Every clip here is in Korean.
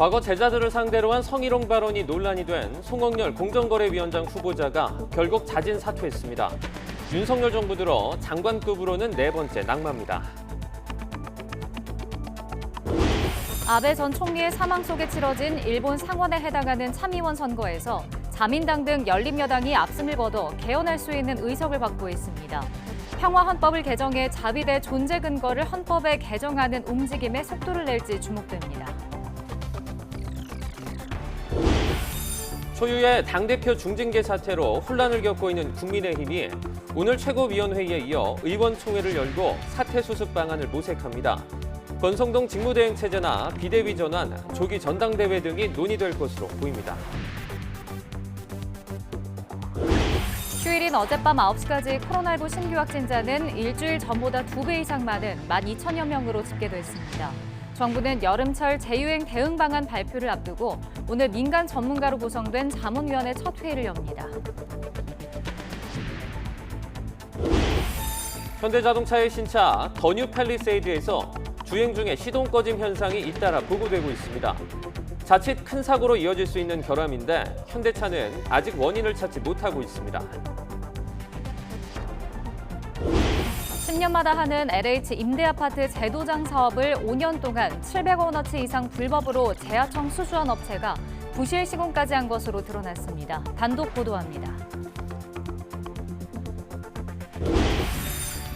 과거 제자들을 상대로 한 성희롱 발언이 논란이 된 송억열 공정거래위원장 후보자가 결국 자진 사퇴했습니다. 윤석열 정부 들어 장관급으로는 네 번째 낙마입니다. 아베 전 총리의 사망 속에 치러진 일본 상원에 해당하는 참의원 선거에서 자민당 등 열린여당이 압승을 거둬 개헌할 수 있는 의석을 확보했습니다. 평화헌법을 개정해 자위대 존재 근거를 헌법에 개정하는 움직임에 속도를 낼지 주목됩니다. 초유의 당대표 중징계 사태로 혼란을 겪고 있는 국민의힘이 오늘 최고위원회의에 이어 의원총회를 열고 사태 수습 방안을 모색합니다. 권성동 직무대행체제나 비대위 전환, 조기 전당대회 등이 논의될 것으로 보입니다. 휴일인 어젯밤 9시까지 코로나19 신규 확진자는 일주일 전보다 2배 이상 많은 12,000여 명으로 집계됐습니다. 정부는 여름철 재유행 대응 방안 발표를 앞두고 오늘 민간 전문가로 구성된 자문위원회 첫 회의를 엽니다. 현대자동차의 신차 더 뉴 팰리세이드에서 주행 중에 시동 꺼짐 현상이 잇따라 보고되고 있습니다. 자칫 큰 사고로 이어질 수 있는 결함인데 현대차는 아직 원인을 찾지 못하고 있습니다. 10년마다 하는 LH 임대아파트 재도장 사업을 5년 동안 700원어치 이상 불법으로 재하청 수주한 업체가 부실 시공까지 한 것으로 드러났습니다. 단독 보도합니다.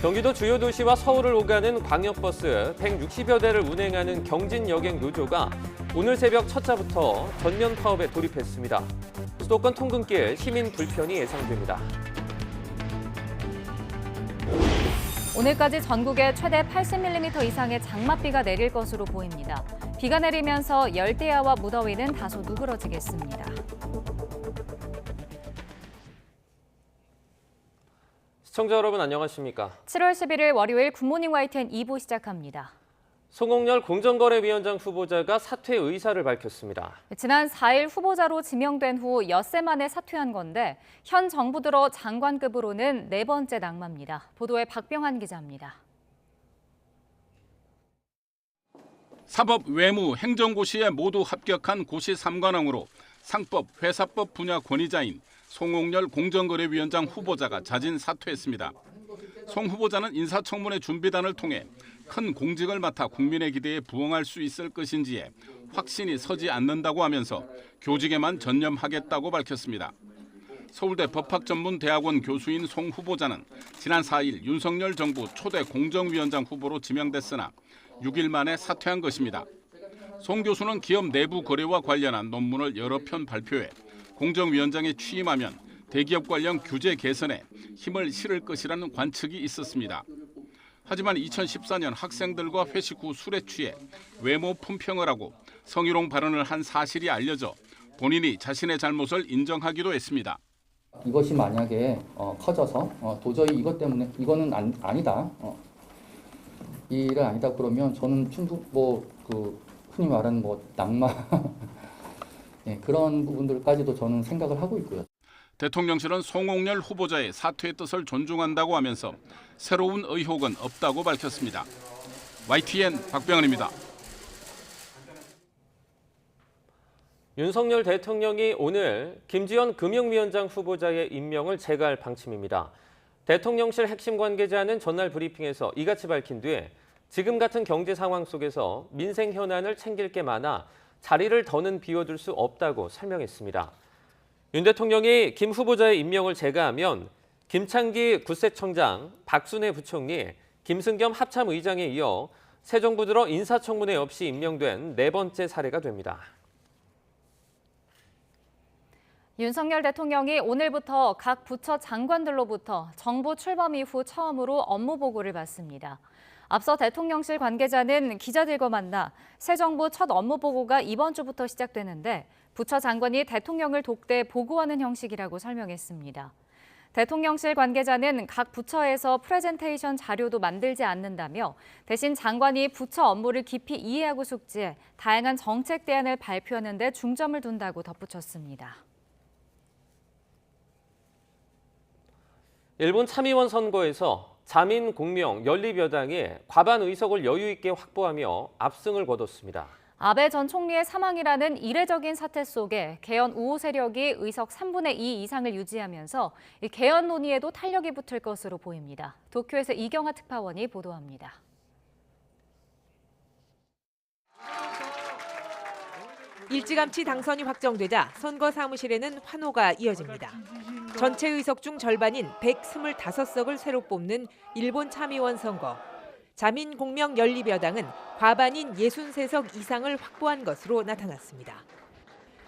경기도 주요 도시와 서울을 오가는 광역버스 160여 대를 운행하는 경진여객노조가 오늘 새벽 첫자부터 전면 파업에 돌입했습니다. 수도권 통근길 시민 불편이 예상됩니다. 오늘까지 전국에 최대 80mm 이상의 장맛비가 내릴 것으로 보입니다. 비가 내리면서 열대야와 무더위는 다소 누그러지겠습니다. 시청자 여러분 안녕하십니까? 7월 11일 월요일 굿모닝 YTN 2부 시작합니다. 송억열 공정거래위원장 후보자가 사퇴 의사를 밝혔습니다. 지난 4일 후보자로 지명된 후 엿새 만에 사퇴한 건데 현 정부 들어 장관급으로는 네 번째 낙마입니다. 보도에 박병한 기자입니다. 사법, 외무, 행정고시에 모두 합격한 고시 3관왕으로 상법, 회사법 분야 권위자인 송억열 공정거래위원장 후보자가 자진 사퇴했습니다. 송 후보자는 인사청문회 준비단을 통해 큰 공직을 맡아 국민의 기대에 부응할 수 있을 것인지에 확신이 서지 않는다고 하면서 교직에만 전념하겠다고 밝혔습니다. 서울대 법학전문대학원 교수인 송 후보자는 지난 4일 윤석열 정부 초대 공정위원장 후보로 지명됐으나 6일 만에 사퇴한 것입니다. 송 교수는 기업 내부 거래와 관련한 논문을 여러 편 발표해 공정위원장에 취임하면 대기업 관련 규제 개선에 힘을 실을 것이라는 관측이 있었습니다. 하지만 2014년 학생들과 회식 후 술에 취해 외모 품평을 하고 성희롱 발언을 한 사실이 알려져 본인이 자신의 잘못을 인정하기도 했습니다. 이것이 만약에 커져서 도저히 이것 때문에 이거는 아니다. 이 일은 아니다 그러면 저는 충분 흔히 말하는 낙마 네, 그런 부분들까지도 저는 생각을 하고 있고요. 대통령실은 송억열 후보자의 사퇴의 뜻을 존중한다고 하면서 새로운 의혹은 없다고 밝혔습니다. YTN 박병은입니다. 윤석열 대통령이 오늘 김지현 금융위원장 후보자의 임명을 재가할 방침입니다. 대통령실 핵심 관계자는 전날 브리핑에서 이같이 밝힌 뒤 지금 같은 경제 상황 속에서 민생 현안을 챙길 게 많아 자리를 더는 비워둘 수 없다고 설명했습니다. 윤 대통령이 김 후보자의 임명을 재가하면 김창기 국세청장, 박순애 부총리, 김승겸 합참의장에 이어 새 정부 들어 인사청문회 없이 임명된 네 번째 사례가 됩니다. 윤석열 대통령이 오늘부터 각 부처 장관들로부터 정부 출범 이후 처음으로 업무 보고를 받습니다. 앞서 대통령실 관계자는 기자들과 만나 새 정부 첫 업무 보고가 이번 주부터 시작되는데 부처 장관이 대통령을 독대 보고하는 형식이라고 설명했습니다. 대통령실 관계자는 각 부처에서 프레젠테이션 자료도 만들지 않는다며 대신 장관이 부처 업무를 깊이 이해하고 숙지해 다양한 정책 대안을 발표하는 데 중점을 둔다고 덧붙였습니다. 일본 참의원 선거에서 자민, 공명, 연립여당이 과반 의석을 여유 있게 확보하며 압승을 거뒀습니다. 아베 전 총리의 사망이라는 이례적인 사태 속에 개헌 우호 세력이 의석 3분의 2 이상을 유지하면서 이 개헌 논의에도 탄력이 붙을 것으로 보입니다. 도쿄에서 이경아 특파원이 보도합니다. 일찌감치 당선이 확정되자 선거 사무실에는 환호가 이어집니다. 전체 의석 중 절반인 125석을 새로 뽑는 일본 참의원 선거. 자민공명연립여당은 과반인 63석 이상을 확보한 것으로 나타났습니다.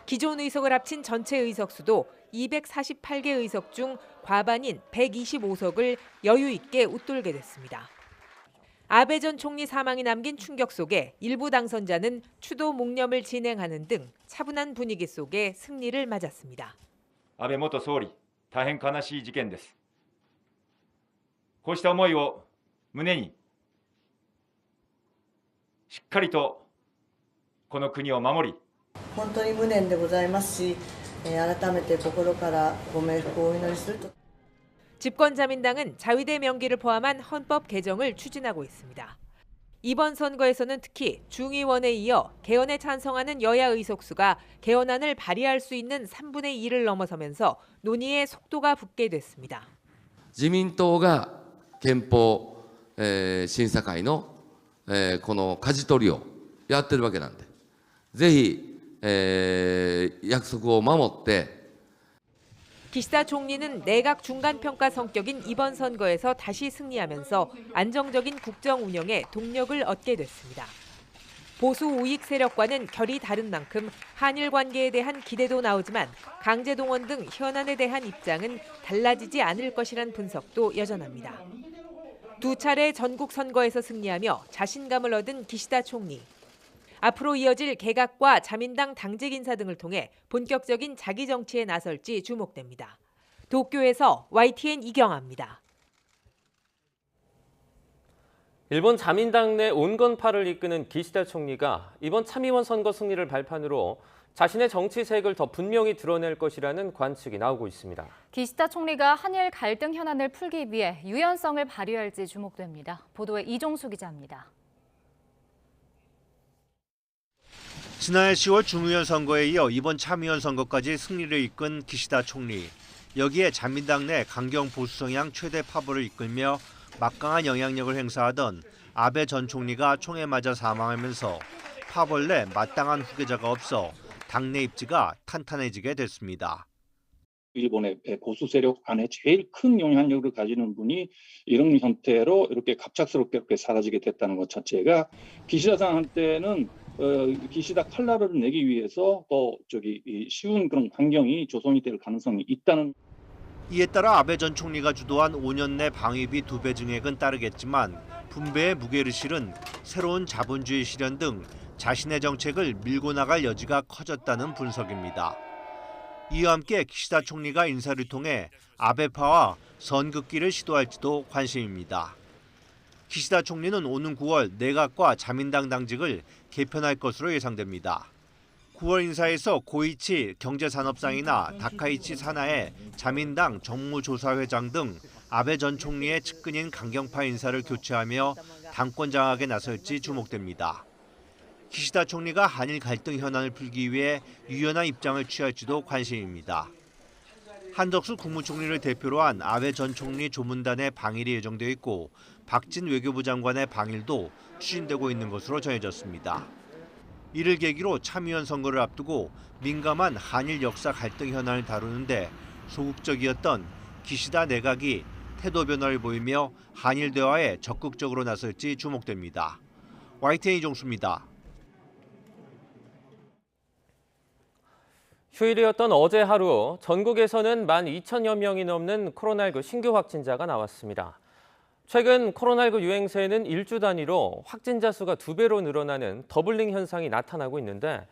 기존 의석을 합친 전체 의석 수도 248개 의석 중 과반인 125석을 여유 있게 웃돌게 됐습니다. 아베 전 총리 사망이 남긴 충격 속에 일부 당선자는 추도 묵념을 진행하는 등 차분한 분위기 속에 승리를 맞았습니다. 安倍元総理、大変悲しい事件です。こうした思いを胸に、しっかりとこの国を守り、本当に無念でございますし、改めて心からご冥福をお祈りすると。 집권자민당은 자위대 명기를 포함한 헌법 개정을 추진하고 있습니다. 이번 선거에서는 특히 중의원에 이어 개헌에 찬성하는 여야 의석수가 개헌안을 발의할 수 있는 3분의 2를 넘어서면서 논의에 속도가 붙게 됐습니다. 自民党が憲法審査会のこの舵取りをやってるわけなんで、ぜひ約束を守って。 기시다 총리는 내각 중간평가 성격인 이번 선거에서 다시 승리하면서 안정적인 국정 운영에 동력을 얻게 됐습니다. 보수 우익 세력과는 결이 다른 만큼 한일 관계에 대한 기대도 나오지만 강제동원 등 현안에 대한 입장은 달라지지 않을 것이란 분석도 여전합니다. 두 차례 전국 선거에서 승리하며 자신감을 얻은 기시다 총리. 앞으로 이어질 개각과 자민당 당직 인사 등을 통해 본격적인 자기 정치에 나설지 주목됩니다. 도쿄에서 YTN 이경아입니다. 일본 자민당 내 온건파를 이끄는 기시다 총리가 이번 참의원 선거 승리를 발판으로 자신의 정치색을 더 분명히 드러낼 것이라는 관측이 나오고 있습니다. 기시다 총리가 한일 갈등 현안을 풀기 위해 유연성을 발휘할지 주목됩니다. 보도에 이종수 기자입니다. 지난해 10월 중의원 선거에 이어 이번 참의원 선거까지 승리를 이끈 기시다 총리. 여기에 자민당 내 강경 보수 성향 최대 파벌을 이끌며 막강한 영향력을 행사하던 아베 전 총리가 총에 맞아 사망하면서 파벌 내 마땅한 후계자가 없어 당내 입지가 탄탄해지게 됐습니다. 일본의 보수 세력 안에 제일 큰 영향력을 가지는 분이 이런 형태로 이렇게 갑작스럽게 이렇게 사라지게 됐다는 것 자체가 기시다상한테는 기시다 칼날을 내기 위해서 더 쉬운 그런 환경이 조성이 될 가능성이 있다는. 이에 따라 아베 전 총리가 주도한 5년 내 방위비 2배 증액은 따르겠지만 분배의 무게를 실은 새로운 자본주의 실현 등 자신의 정책을 밀고 나갈 여지가 커졌다는 분석입니다. 이와 함께 기시다 총리가 인사를 통해 아베파와 선긋기를 시도할지도 관심입니다. 기시다 총리는 오는 9월 내각과 자민당 당직을 개편할 것으로 예상됩니다. 9월 인사에서 고이치 경제산업상이나 다카이치 사나의 자민당 정무조사회장 등 아베 전 총리의 측근인 강경파 인사를 교체하며 당권 장악에 나설지 주목됩니다. 기시다 총리가 한일 갈등 현안을 풀기 위해 유연한 입장을 취할지도 관심입니다. 한덕수 국무총리를 대표로 한 아베 전 총리 조문단의 방일이 예정되어 있고 박진 외교부 장관의 방일도 추진되고 있는 것으로 전해졌습니다. 이를 계기로 참의원 선거를 앞두고 민감한 한일 역사 갈등 현안을 다루는데 소극적이었던 기시다 내각이 태도 변화를 보이며 한일 대화에 적극적으로 나설지 주목됩니다. YTN 이종수입니다. 휴일이었던 어제 하루 전국에서는 12,000여 명이 넘는 코로나19 신규 확진자가 나왔습니다. 최근 코로나19 유행세에는 일주 단위로 확진자 수가 2배로 늘어나는 더블링 현상이 나타나고 있는데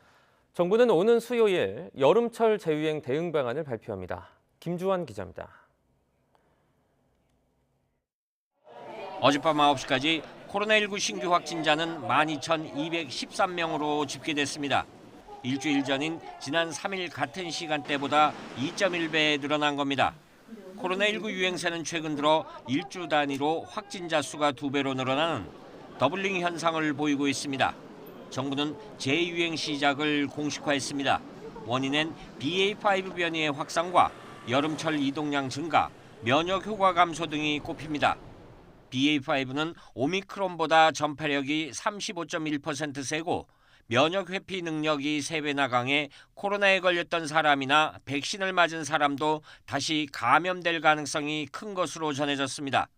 정부는 오는 수요일 여름철 재유행 대응 방안을 발표합니다. 김주환 기자입니다. 어젯밤 9시까지 코로나19 신규 확진자는 12,213명으로 집계됐습니다. 일주일 전인 지난 3일 같은 시간대보다 2.1배 늘어난 겁니다. 코로나19 유행세는 최근 들어 일주 단위로 확진자 수가 2배로 늘어나는 더블링 현상을 보이고 있습니다. 정부는 재유행 시작을 공식화했습니다. 원인은 BA.5 변이의 확산과 여름철 이동량 증가, 면역 효과 감소 등이 꼽힙니다. BA.5는 오미크론보다 전파력이 35.1% 세고 면역 회피 능력이 3배나 강해 코로나에 걸렸던 사람이나 백신을 맞은 사람도 다시 감염될 가능성이 큰 것으로 전해졌습니다.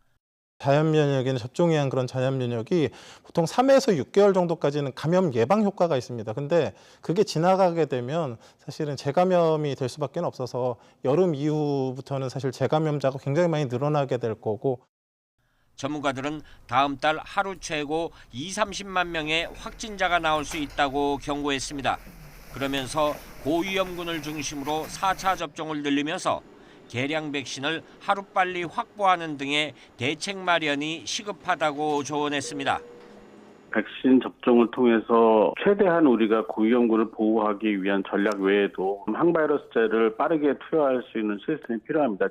자연 면역에는 접종에 의한 그런 자연 면역이 보통 3에서 6개월 정도까지는 감염 예방 효과가 있습니다. 근데 그게 지나가게 되면 사실은 재감염이 될 수밖에 없어서 여름 이후부터는 사실 재감염자가 굉장히 많이 늘어나게 될 거고. 전문가들은 다음 달 하루 최고 20-30만 명의 확진자가 나올 수 있다고 경고했습니다. 그러면서 고위험군을 중심으로 4차 접종을 늘리면서 개량 백신을 하루빨리 확보하는 등의 대책 마련이 시급하다고 조언했습니다. 백신 접종을 통해서 최대한 우리가 고위험군을 보호하기 위한 전략 외에도 항바이러스제를 빠르게 투여할 수 있는 시스템이 필요합니다.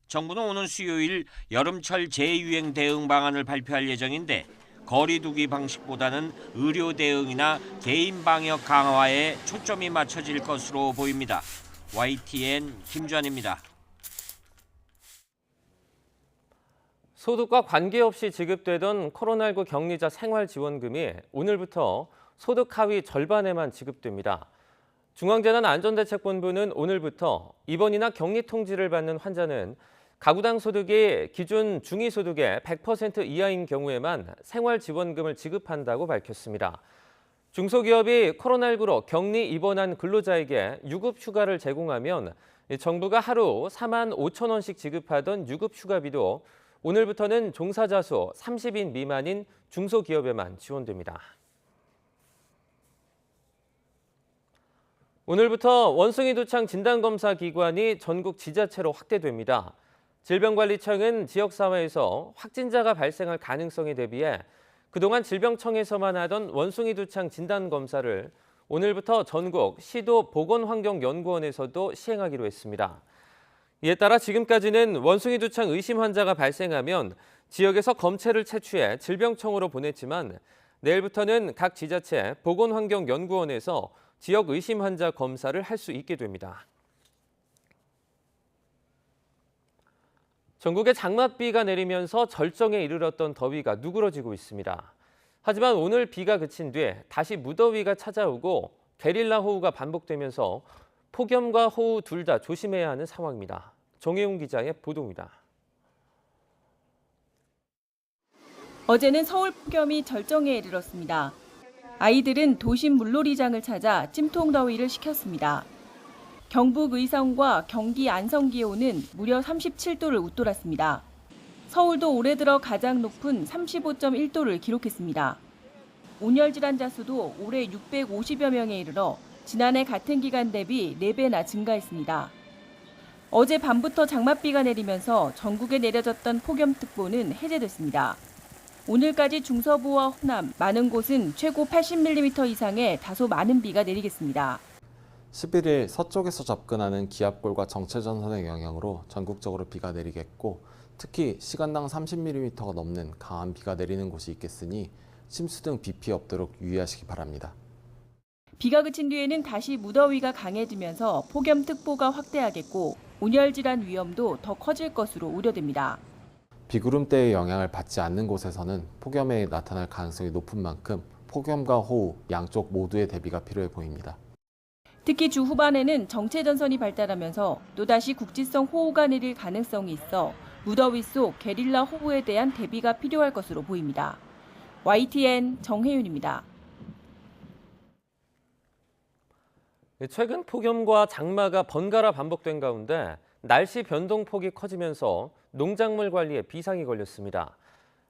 정부는 오는 수요일 여름철 재유행 대응 방안을 발표할 예정인데 거리 두기 방식보다는 의료 대응이나 개인 방역 강화에 초점이 맞춰질 것으로 보입니다. YTN 김주환입니다. 소득과 관계없이 지급되던 코로나19 격리자 생활지원금이 오늘부터 소득 하위 절반에만 지급됩니다. 중앙재난안전대책본부는 오늘부터 입원이나 격리 통지를 받는 환자는 가구당 소득이 기준 중위소득의 100% 이하인 경우에만 생활지원금을 지급한다고 밝혔습니다. 중소기업이 코로나19로 격리 입원한 근로자에게 유급휴가를 제공하면 정부가 하루 4만 5천 원씩 지급하던 유급휴가비도 오늘부터는 종사자 수 30인 미만인 중소기업에만 지원됩니다. 오늘부터 원숭이 두창 진단검사 기관이 전국 지자체로 확대됩니다. 질병관리청은 지역사회에서 확진자가 발생할 가능성에 대비해 그동안 질병청에서만 하던 원숭이 두창 진단검사를 오늘부터 전국 시도 보건환경연구원에서도 시행하기로 했습니다. 이에 따라 지금까지는 원숭이 두창 의심 환자가 발생하면 지역에서 검체를 채취해 질병청으로 보냈지만 내일부터는 각 지자체 보건환경연구원에서 지역 의심 환자 검사를 할 수 있게 됩니다. 전국에 장맛비가 내리면서 절정에 이르렀던 더위가 누그러지고 있습니다. 하지만 오늘 비가 그친 뒤 다시 무더위가 찾아오고 게릴라 호우가 반복되면서 폭염과 호우 둘 다 조심해야 하는 상황입니다. 정혜웅 기자의 보도입니다. 어제는 서울 폭염이 절정에 이르렀습니다. 아이들은 도심 물놀이장을 찾아 찜통더위를 식혔습니다. 경북 의성과 경기 안성 기온은 무려 37도를 웃돌았습니다. 서울도 올해 들어 가장 높은 35.1도를 기록했습니다. 온열 질환자 수도 올해 650여 명에 이르러 지난해 같은 기간 대비 4배나 증가했습니다. 어제 밤부터 장맛비가 내리면서 전국에 내려졌던 폭염특보는 해제됐습니다. 오늘까지 중서부와 호남, 많은 곳은 최고 80mm 이상의 다소 많은 비가 내리겠습니다. 11일 서쪽에서 접근하는 기압골과 정체전선의 영향으로 전국적으로 비가 내리겠고 특히 시간당 30mm가 넘는 강한 비가 내리는 곳이 있겠으니 침수 등 비 피해 없도록 유의하시기 바랍니다. 비가 그친 뒤에는 다시 무더위가 강해지면서 폭염특보가 확대하겠고 온열질환 위험도 더 커질 것으로 우려됩니다. 비구름대의 영향을 받지 않는 곳에서는 폭염에 나타날 가능성이 높은 만큼 폭염과 호우 양쪽 모두의 대비가 필요해 보입니다. 특히 주 후반에는 정체전선이 발달하면서 또다시 국지성 호우가 내릴 가능성이 있어 무더위 속 게릴라 호우에 대한 대비가 필요할 것으로 보입니다. YTN 정혜윤입니다. 최근 폭염과 장마가 번갈아 반복된 가운데 날씨 변동폭이 커지면서 농작물 관리에 비상이 걸렸습니다.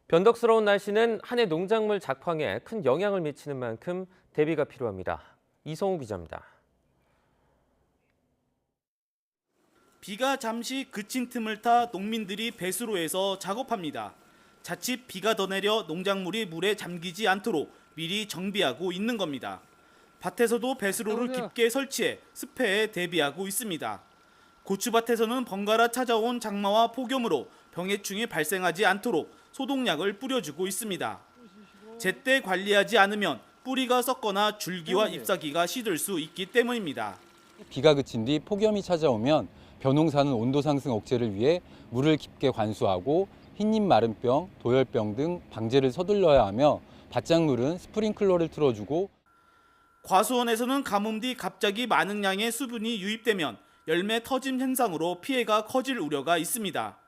변덕스러운 날씨는 한 해 농작물 작황에 큰 영향을 미치는 만큼 대비가 필요합니다. 이성우 기자입니다. 비가 잠시 그친 틈을 타 농민들이 배수로에서 작업합니다. 자칫 비가 더 내려 농작물이 물에 잠기지 않도록 미리 정비하고 있는 겁니다. 밭에서도 배수로를 깊게 설치해 습해에 대비하고 있습니다. 고추밭에서는 번갈아 찾아온 장마와 폭염으로 병해충이 발생하지 않도록 소독약을 뿌려주고 있습니다. 제때 관리하지 않으면 뿌리가 썩거나 줄기와 잎사귀가 시들 수 있기 때문입니다. 비가 그친 뒤 폭염이 찾아오면 벼농사는 온도 상승 억제를 위해 물을 깊게 관수하고 흰잎 마른병, 도열병 등 방제를 서둘러야 하며 밭작물은 스프링클러를 틀어주고 과수원에서는 가뭄 뒤 갑자기 많은 양의 수분이 유입되면 열매 터짐 현상으로 피해가 커질 우려가 있습니다.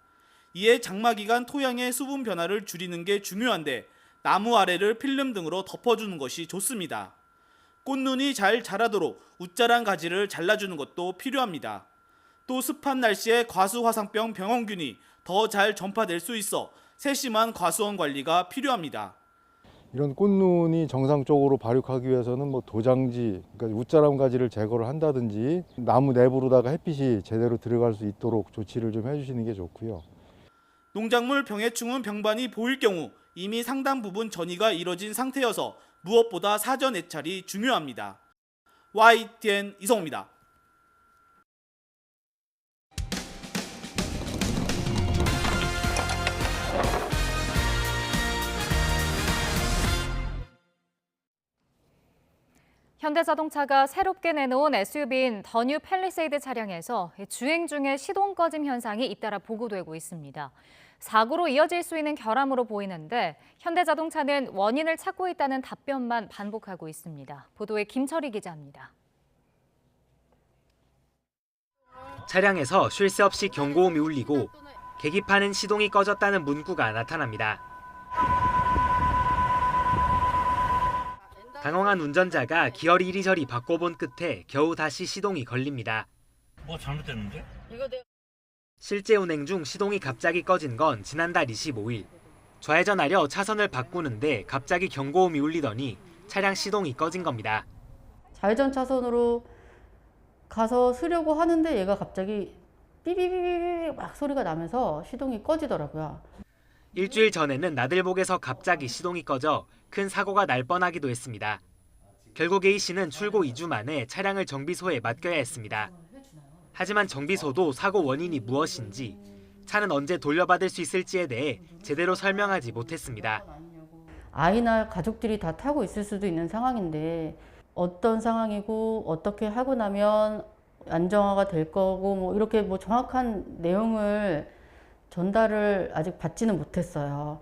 이에 장마 기간 토양의 수분 변화를 줄이는 게 중요한데 나무 아래를 필름 등으로 덮어주는 것이 좋습니다. 꽃눈이 잘 자라도록 웃자란 가지를 잘라주는 것도 필요합니다. 또 습한 날씨에 과수화상병 병원균이 더 잘 전파될 수 있어 세심한 과수원 관리가 필요합니다. 이런 꽃눈이 정상적으로 발육하기 위해서는 도장지, 그러니까 웃자람 가지를 제거를 한다든지 나무 내부로다가 햇빛이 제대로 들어갈 수 있도록 조치를 좀 해주시는 게 좋고요. 농작물 병해충은 병반이 보일 경우 이미 상당 부분 전이가 이뤄진 상태여서 무엇보다 사전 애찰이 중요합니다. YTN 이성호입니다. 현대자동차가 새롭게 내놓은 SUV인 더 뉴 팰리세이드 차량에서 주행 중에 시동 꺼짐 현상이 잇따라 보고되고 있습니다. 사고로 이어질 수 있는 결함으로 보이는데 현대자동차는 원인을 찾고 있다는 답변만 반복하고 있습니다. 보도에 김철희 기자입니다. 차량에서 쉴 새 없이 경고음이 울리고 계기판은 시동이 꺼졌다는 문구가 나타납니다. 당황한 운전자가 기어를 이리저리 바꿔본 끝에 겨우 다시 시동이 걸립니다. 뭐 잘못됐는데? 실제 운행 중 시동이 갑자기 꺼진 건 지난달 25일. 좌회전하려 차선을 바꾸는데 갑자기 경고음이 울리더니 차량 시동이 꺼진 겁니다. 좌회전 차선으로 가서 쓰려고 하는데 얘가 갑자기 삐비비비비 막 소리가 나면서 시동이 꺼지더라고요. 일주일 전에는 나들목에서 갑자기 시동이 꺼져 큰 사고가 날 뻔하기도 했습니다. 결국 A씨는 출고 2주 만에 차량을 정비소에 맡겨야 했습니다. 하지만 정비소도 사고 원인이 무엇인지, 차는 언제 돌려받을 수 있을지에 대해 제대로 설명하지 못했습니다. 아이나 가족들이 다 타고 있을 수도 있는 상황인데 어떤 상황이고 어떻게 하고 나면 안정화가 될 거고 이렇게 정확한 내용을 전달을 아직 받지는 못했어요.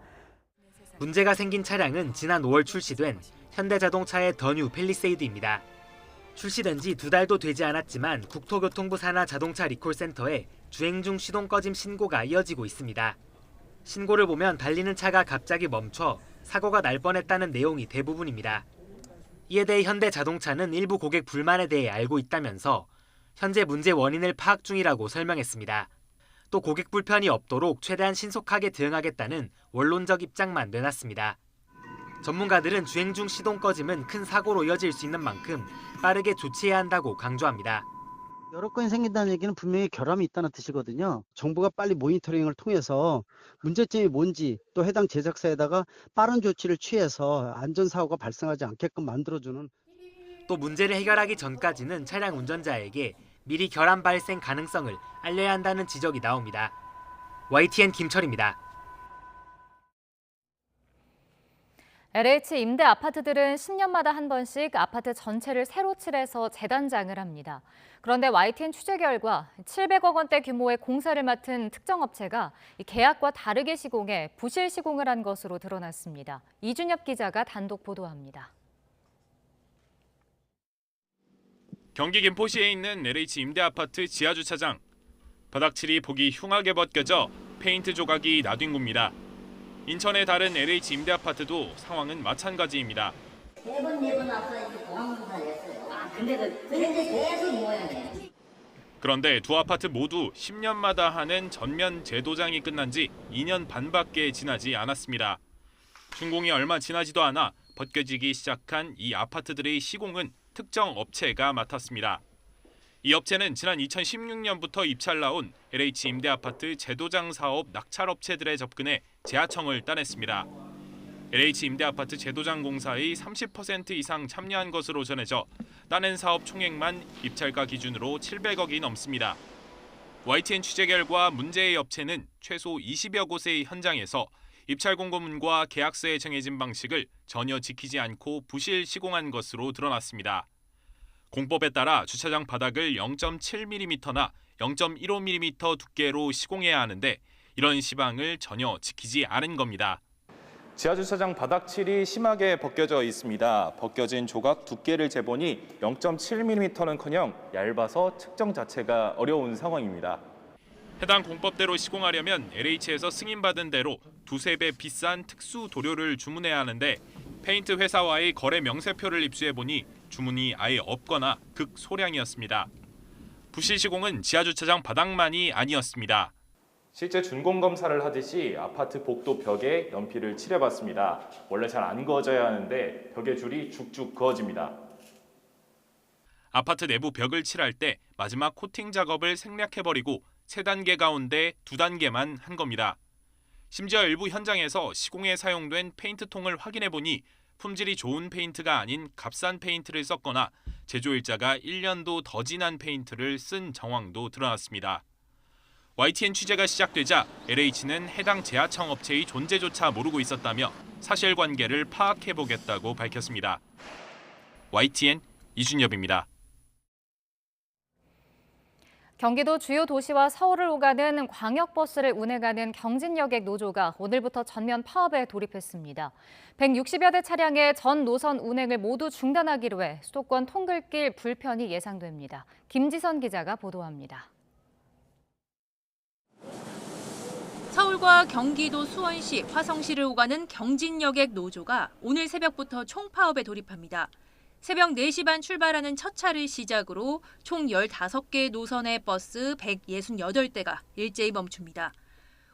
문제가 생긴 차량은 지난 5월 출시된 현대자동차의 더 뉴 팰리세이드입니다. 출시된 지 2달도 되지 않았지만 국토교통부 산하 자동차 리콜센터에 주행 중 시동 꺼짐 신고가 이어지고 있습니다. 신고를 보면 달리는 차가 갑자기 멈춰 사고가 날 뻔했다는 내용이 대부분입니다. 이에 대해 현대자동차는 일부 고객 불만에 대해 알고 있다면서 현재 문제 원인을 파악 중이라고 설명했습니다. 또 고객 불편이 없도록 최대한 신속하게 대응하겠다는 원론적 입장만 내놨습니다. 전문가들은 주행 중 시동 꺼짐은 큰 사고로 이어질 수 있는 만큼 빠르게 조치해야 한다고 강조합니다. 여러 건이 생긴다는 얘기는 분명히 결함이 있다는 뜻이거든요. 정부가 빨리 모니터링을 통해서 문제점이 뭔지 또 해당 제작사에다가 빠른 조치를 취해서 안전사고가 발생하지 않게끔 만들어주는. 또 문제를 해결하기 전까지는 차량 운전자에게 미리 결함 발생 가능성을 알려야 한다는 지적이 나옵니다. YTN 김철입니다. LH 임대 아파트들은 10년마다 한 번씩 아파트 전체를 새로 칠해서 재단장을 합니다. 그런데 YTN 취재 결과 700억 원대 규모의 공사를 맡은 특정 업체가 계약과 다르게 시공해 부실 시공을 한 것으로 드러났습니다. 이준엽 기자가 단독 보도합니다. 경기 김포시에 있는 LH 임대아파트 지하주차장. 바닥칠이 보기 흉하게 벗겨져 페인트 조각이 나뉜 겁니다. 인천의 다른 LH 임대아파트도 상황은 마찬가지입니다. 매번 앞서 공항공사를 했어요. 근데도 계속 모양이에요. 그런데 두 아파트 모두 10년마다 하는 전면 재도장이 끝난 지 2년 반밖에 지나지 않았습니다. 준공이 얼마 지나지도 않아 벗겨지기 시작한 이 아파트들의 시공은 특정 업체가 맡았습니다. 이 업체는 지난 2016년부터 입찰 나온 LH 임대아파트 재도장 사업 낙찰업체들에 접근해 재하청을 따냈습니다. LH 임대아파트 재도장 공사의 30% 이상 참여한 것으로 전해져 따낸 사업 총액만 입찰가 기준으로 700억이 넘습니다. YTN 취재 결과 문제의 업체는 최소 20여 곳의 현장에서 입찰 공고문과 계약서에 정해진 방식을 전혀 지키지 않고 부실 시공한 것으로 드러났습니다. 공법에 따라 주차장 바닥을 0.7mm나 0.15mm 두께로 시공해야 하는데 이런 시방을 전혀 지키지 않은 겁니다. 지하주차장 바닥칠이 심하게 벗겨져 있습니다. 벗겨진 조각 두께를 재보니 0.7mm는커녕 얇아서 측정 자체가 어려운 상황입니다. 해당 공법대로 시공하려면 LH에서 승인받은 대로 두세 배 비싼 특수 도료를 주문해야 하는데 페인트 회사와의 거래 명세표를 입수해보니 주문이 아예 없거나 극소량이었습니다. 부실 시공은 지하주차장 바닥만이 아니었습니다. 실제 준공 검사를 하듯이 아파트 복도 벽에 연필을 칠해봤습니다. 원래 잘 안 그어져야 하는데 벽의 줄이 쭉쭉 그어집니다. 아파트 내부 벽을 칠할 때 마지막 코팅 작업을 생략해버리고 3단계 가운데 2단계만 한 겁니다. 심지어 일부 현장에서 시공에 사용된 페인트통을 확인해보니 품질이 좋은 페인트가 아닌 값싼 페인트를 썼거나 제조일자가 1년도 더 지난 페인트를 쓴 정황도 드러났습니다. YTN 취재가 시작되자 LH는 해당 제하청 업체의 존재조차 모르고 있었다며 사실관계를 파악해보겠다고 밝혔습니다. YTN 이준엽입니다. 경기도 주요 도시와 서울을 오가는 광역버스를 운행하는 경진여객 노조가 오늘부터 전면 파업에 돌입했습니다. 160여 대 차량의 전 노선 운행을 모두 중단하기로 해 수도권 통근길 불편이 예상됩니다. 김지선 기자가 보도합니다. 서울과 경기도 수원시, 화성시를 오가는 경진여객 노조가 오늘 새벽부터 총파업에 돌입합니다. 새벽 4시 반 출발하는 첫 차를 시작으로 총 15개 노선의 버스 168대가 일제히 멈춥니다.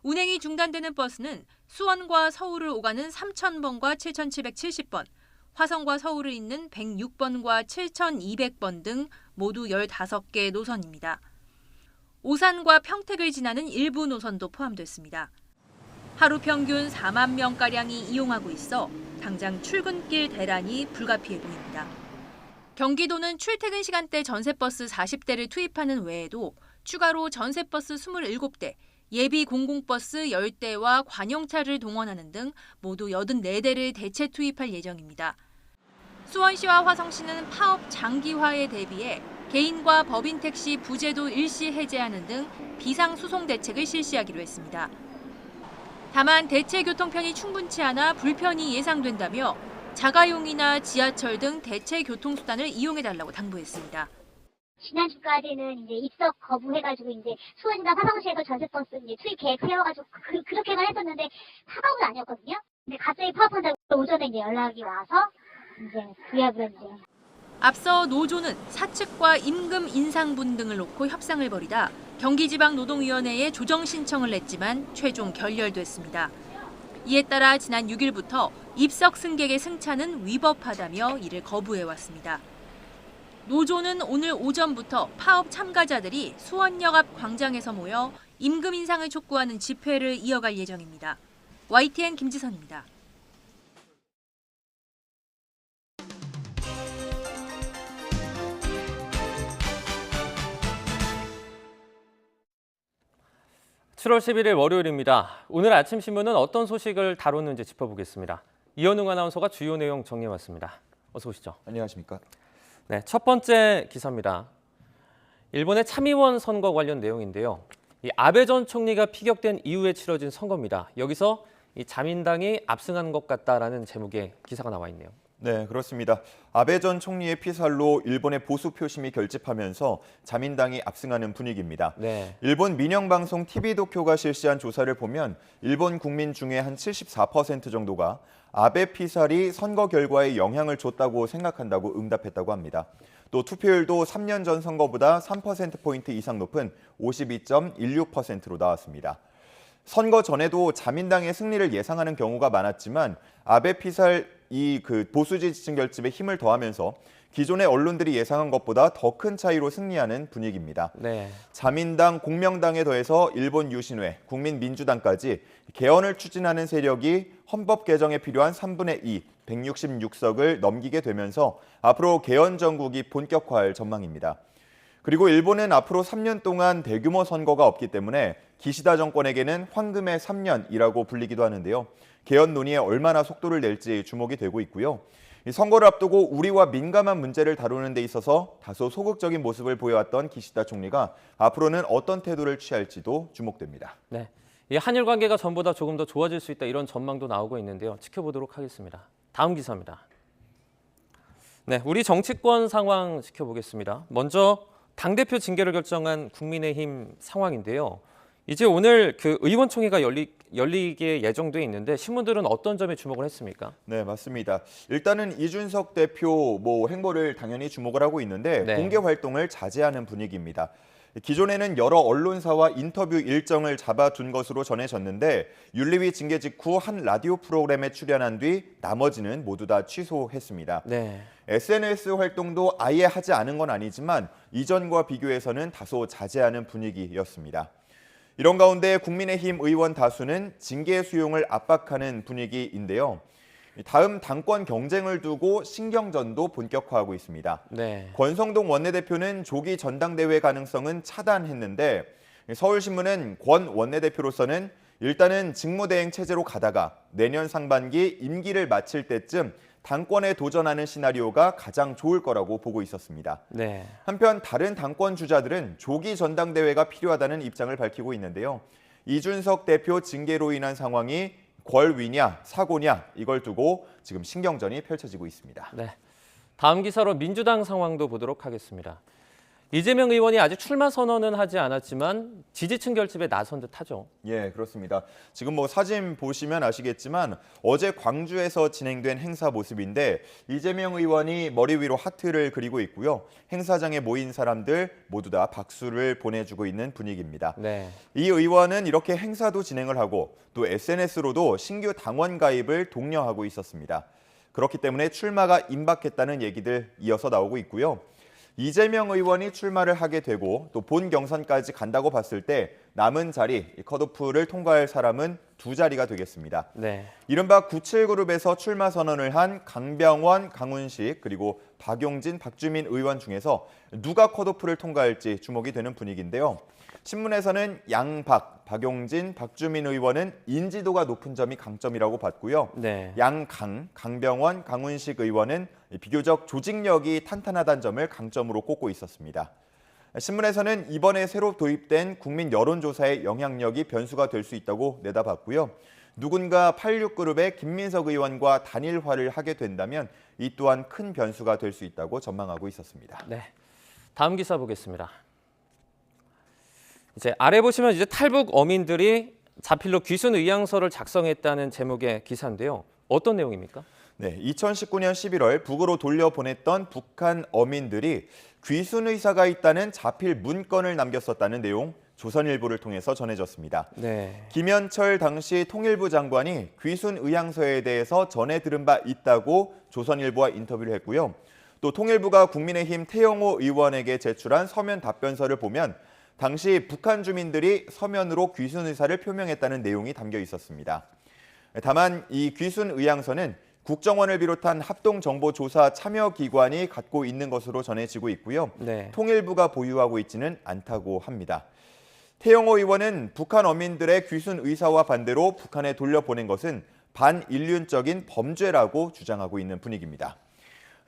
운행이 중단되는 버스는 수원과 서울을 오가는 3000번과 7770번, 화성과 서울을 잇는 106번과 7200번 등 모두 15개 노선입니다. 오산과 평택을 지나는 일부 노선도 포함됐습니다. 하루 평균 4만 명가량이 이용하고 있어 당장 출근길 대란이 불가피해 보입니다. 경기도는 출퇴근 시간대 전세버스 40대를 투입하는 외에도 추가로 전세버스 27대, 예비 공공버스 10대와 관용차를 동원하는 등 모두 84대를 대체 투입할 예정입니다. 수원시와 화성시는 파업 장기화에 대비해 개인과 법인 택시 부제도 일시 해제하는 등 비상수송 대책을 실시하기로 했습니다. 다만 대체 교통편이 충분치 않아 불편이 예상된다며 자가용이나 지하철 등 대체 교통수단을 이용해달라고 당부했습니다. 지난주까지는 이제 입석 거부해가지고 이제 수원이나 화성시에서 전세버스 이제 투입 계획 세워가지고 그렇게만 했었는데 파업은 아니었거든요. 근데 갑자기 파업한다고 오전에 이제 연락이 와서 이제 구약을 이제. 앞서 노조는 사측과 임금 인상분 등을 놓고 협상을 벌이다 경기지방노동위원회에 조정 신청을 냈지만 최종 결렬됐습니다. 이에 따라 지난 6일부터 입석 승객의 승차는 위법하다며 이를 거부해왔습니다. 노조는 오늘 오전부터 파업 참가자들이 수원역 앞 광장에서 모여 임금 인상을 촉구하는 집회를 이어갈 예정입니다. YTN 김지선입니다. (7월 11일) 월요일입니다. 오늘 아침 신문은 어떤 소식을 다뤘는지 짚어보겠습니다. 이현웅 아나운서가 주요 내용 정리해왔습니다. 어서 오시죠. 안녕하십니까. 네, 첫 번째 기사입니다. 일본의 참의원 선거 관련 내용인데요. 이 아베 전 총리가 피격된 이후에 치러진 선거입니다. 여기서 이 자민당이 압승한 것 같다라는 제목의 기사가 나와 있네요. 네, 그렇습니다. 아베 전 총리의 피살로 일본의 보수 표심이 결집하면서 자민당이 압승하는 분위기입니다. 네. 일본 민영방송 TV도쿄가 실시한 조사를 보면 일본 국민 중에 한 74% 정도가 아베 피살이 선거 결과에 영향을 줬다고 생각한다고 응답했다고 합니다. 또 투표율도 3년 전 선거보다 3%포인트 이상 높은 52.16%로 나왔습니다. 선거 전에도 자민당의 승리를 예상하는 경우가 많았지만 아베 피살이 보수 지지층 결집에 힘을 더하면서 기존의 언론들이 예상한 것보다 더 큰 차이로 승리하는 분위기입니다. 네. 자민당, 공명당에 더해서 일본 유신회, 국민민주당까지 개헌을 추진하는 세력이 헌법 개정에 필요한 3분의 2, 166석을 넘기게 되면서 앞으로 개헌 정국이 본격화할 전망입니다. 그리고 일본은 앞으로 3년 동안 대규모 선거가 없기 때문에 기시다 정권에게는 황금의 3년이라고 불리기도 하는데요. 개헌 논의에 얼마나 속도를 낼지 주목이 되고 있고요. 선거를 앞두고 우리와 민감한 문제를 다루는 데 있어서 다소 소극적인 모습을 보여왔던 기시다 총리가 앞으로는 어떤 태도를 취할지도 주목됩니다. 네, 이 한일 관계가 전보다 조금 더 좋아질 수 있다 이런 전망도 나오고 있는데요. 지켜보도록 하겠습니다. 다음 기사입니다. 네, 우리 정치권 상황 지켜보겠습니다. 먼저 당대표 징계를 결정한 국민의힘 상황인데요. 이제 오늘 그 의원총회가 열리게 예정돼 있는데 신문들은 어떤 점에 주목을 했습니까? 네, 맞습니다. 일단은 이준석 대표 행보를 당연히 주목을 하고 있는데 네. 공개 활동을 자제하는 분위기입니다. 기존에는 여러 언론사와 인터뷰 일정을 잡아둔 것으로 전해졌는데 윤리위 징계 직후 한 라디오 프로그램에 출연한 뒤 나머지는 모두 다 취소했습니다. 네. SNS 활동도 아예 하지 않은 건 아니지만 이전과 비교해서는 다소 자제하는 분위기였습니다. 이런 가운데 국민의힘 의원 다수는 징계 수용을 압박하는 분위기인데요. 다음 당권 경쟁을 두고 신경전도 본격화하고 있습니다. 네. 권성동 원내대표는 조기 전당대회 가능성은 차단했는데 서울신문은 권 원내대표로서는 일단은 직무대행 체제로 가다가 내년 상반기 임기를 마칠 때쯤 당권에 도전하는 시나리오가 가장 좋을 거라고 보고 있었습니다. 네. 한편 다른 당권 주자들은 조기 전당대회가 필요하다는 입장을 밝히고 있는데요. 이준석 대표 징계로 인한 상황이 권위냐 사고냐 이걸 두고 지금 신경전이 펼쳐지고 있습니다. 네. 다음 기사로 민주당 상황도 보도록 하겠습니다. 이재명 의원이 아직 출마 선언은 하지 않았지만 지지층 결집에 나선 듯하죠. 예, 그렇습니다. 지금 사진 보시면 아시겠지만 어제 광주에서 진행된 행사 모습인데 이재명 의원이 머리 위로 하트를 그리고 있고요. 행사장에 모인 사람들 모두 다 박수를 보내주고 있는 분위기입니다. 네. 이 의원은 이렇게 행사도 진행을 하고 또 SNS로도 신규 당원 가입을 독려하고 있었습니다. 그렇기 때문에 출마가 임박했다는 얘기들 이어서 나오고 있고요. 이재명 의원이 출마를 하게 되고 또 본 경선까지 간다고 봤을 때 남은 자리, 컷오프를 통과할 사람은 2자리가 되겠습니다. 네. 이른바 97그룹에서 출마 선언을 한 강병원, 강훈식 그리고 박용진, 박주민 의원 중에서 누가 컷오프를 통과할지 주목이 되는 분위기인데요. 신문에서는 양박, 박용진, 박주민 의원은 인지도가 높은 점이 강점이라고 봤고요. 네. 양강, 강병원, 강훈식 의원은 비교적 조직력이 탄탄하다는 점을 강점으로 꼽고 있었습니다. 신문에서는 이번에 새로 도입된 국민 여론조사의 영향력이 변수가 될 수 있다고 내다봤고요. 누군가 86그룹의 김민석 의원과 단일화를 하게 된다면 이 또한 큰 변수가 될 수 있다고 전망하고 있었습니다. 네. 다음 기사 보겠습니다. 이제 아래 보시면 이제 탈북 어민들이 자필로 귀순 의향서를 작성했다는 제목의 기사인데요. 어떤 내용입니까? 네, 2019년 11월 북으로 돌려보냈던 북한 어민들이 귀순 의사가 있다는 자필 문건을 남겼었다는 내용 조선일보를 통해서 전해졌습니다. 네. 김현철 당시 통일부 장관이 귀순 의향서에 대해서 전해 들은 바 있다고 조선일보와 인터뷰를 했고요. 또 통일부가 국민의힘 태영호 의원에게 제출한 서면 답변서를 보면 당시 북한 주민들이 서면으로 귀순 의사를 표명했다는 내용이 담겨 있었습니다. 다만 이 귀순 의향서는 국정원을 비롯한 합동정보조사 참여기관이 갖고 있는 것으로 전해지고 있고요. 네. 통일부가 보유하고 있지는 않다고 합니다. 태영호 의원은 북한 어민들의 귀순 의사와 반대로 북한에 돌려보낸 것은 반인륜적인 범죄라고 주장하고 있는 분위기입니다.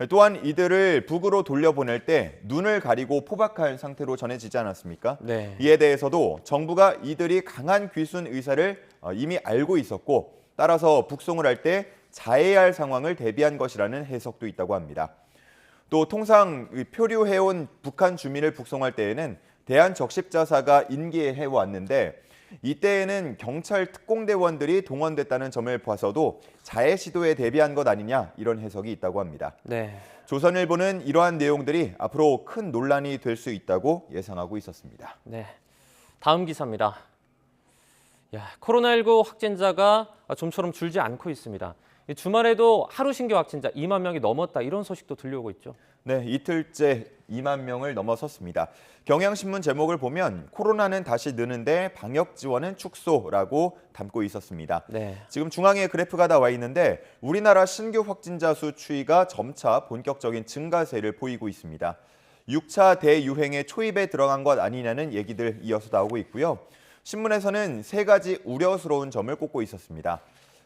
또한 이들을 북으로 돌려보낼 때 눈을 가리고 포박한 상태로 전해지지 않았습니까? 네. 이에 대해서도 정부가 이들이 강한 귀순 의사를 이미 알고 있었고 따라서 북송을 할 때 자해할 상황을 대비한 것이라는 해석도 있다고 합니다. 또 통상 표류해온 북한 주민을 북송할 때에는 대한적십자사가 인계해 왔는데 이때에는 경찰 특공대원들이 동원됐다는 점을 봐서도 자해 시도에 대비한 것 아니냐 이런 해석이 있다고 합니다. 네. 조선일보는 이러한 내용들이 앞으로 큰 논란이 될 수 있다고 예상하고 있었습니다. 네. 다음 기사입니다. 코로나19 확진자가 좀처럼 줄지 않고 있습니다. 주말에도 하루 신규 확진자 2만 명이 넘었다 이런 소식도 들려오고 있죠. 네, 이틀째 2만 명을 넘어섰습니다. 경향신문 제목을 보면 코로나는 다시 느는데 방역 지원은 축소라고 담고 있었습니다. 네. 지금 중앙에 그래프가 나와 있는데 우리나라 신규 확진자 수 추이가 점차 본격적인 증가세를 보이고 있습니다. 6차 대유행의 초입에 들어간 것 아니냐는 얘기들 이어서 나오고 있고요. 신문에서는 3가지 우려스러운 점을 꼽고 있었습니다.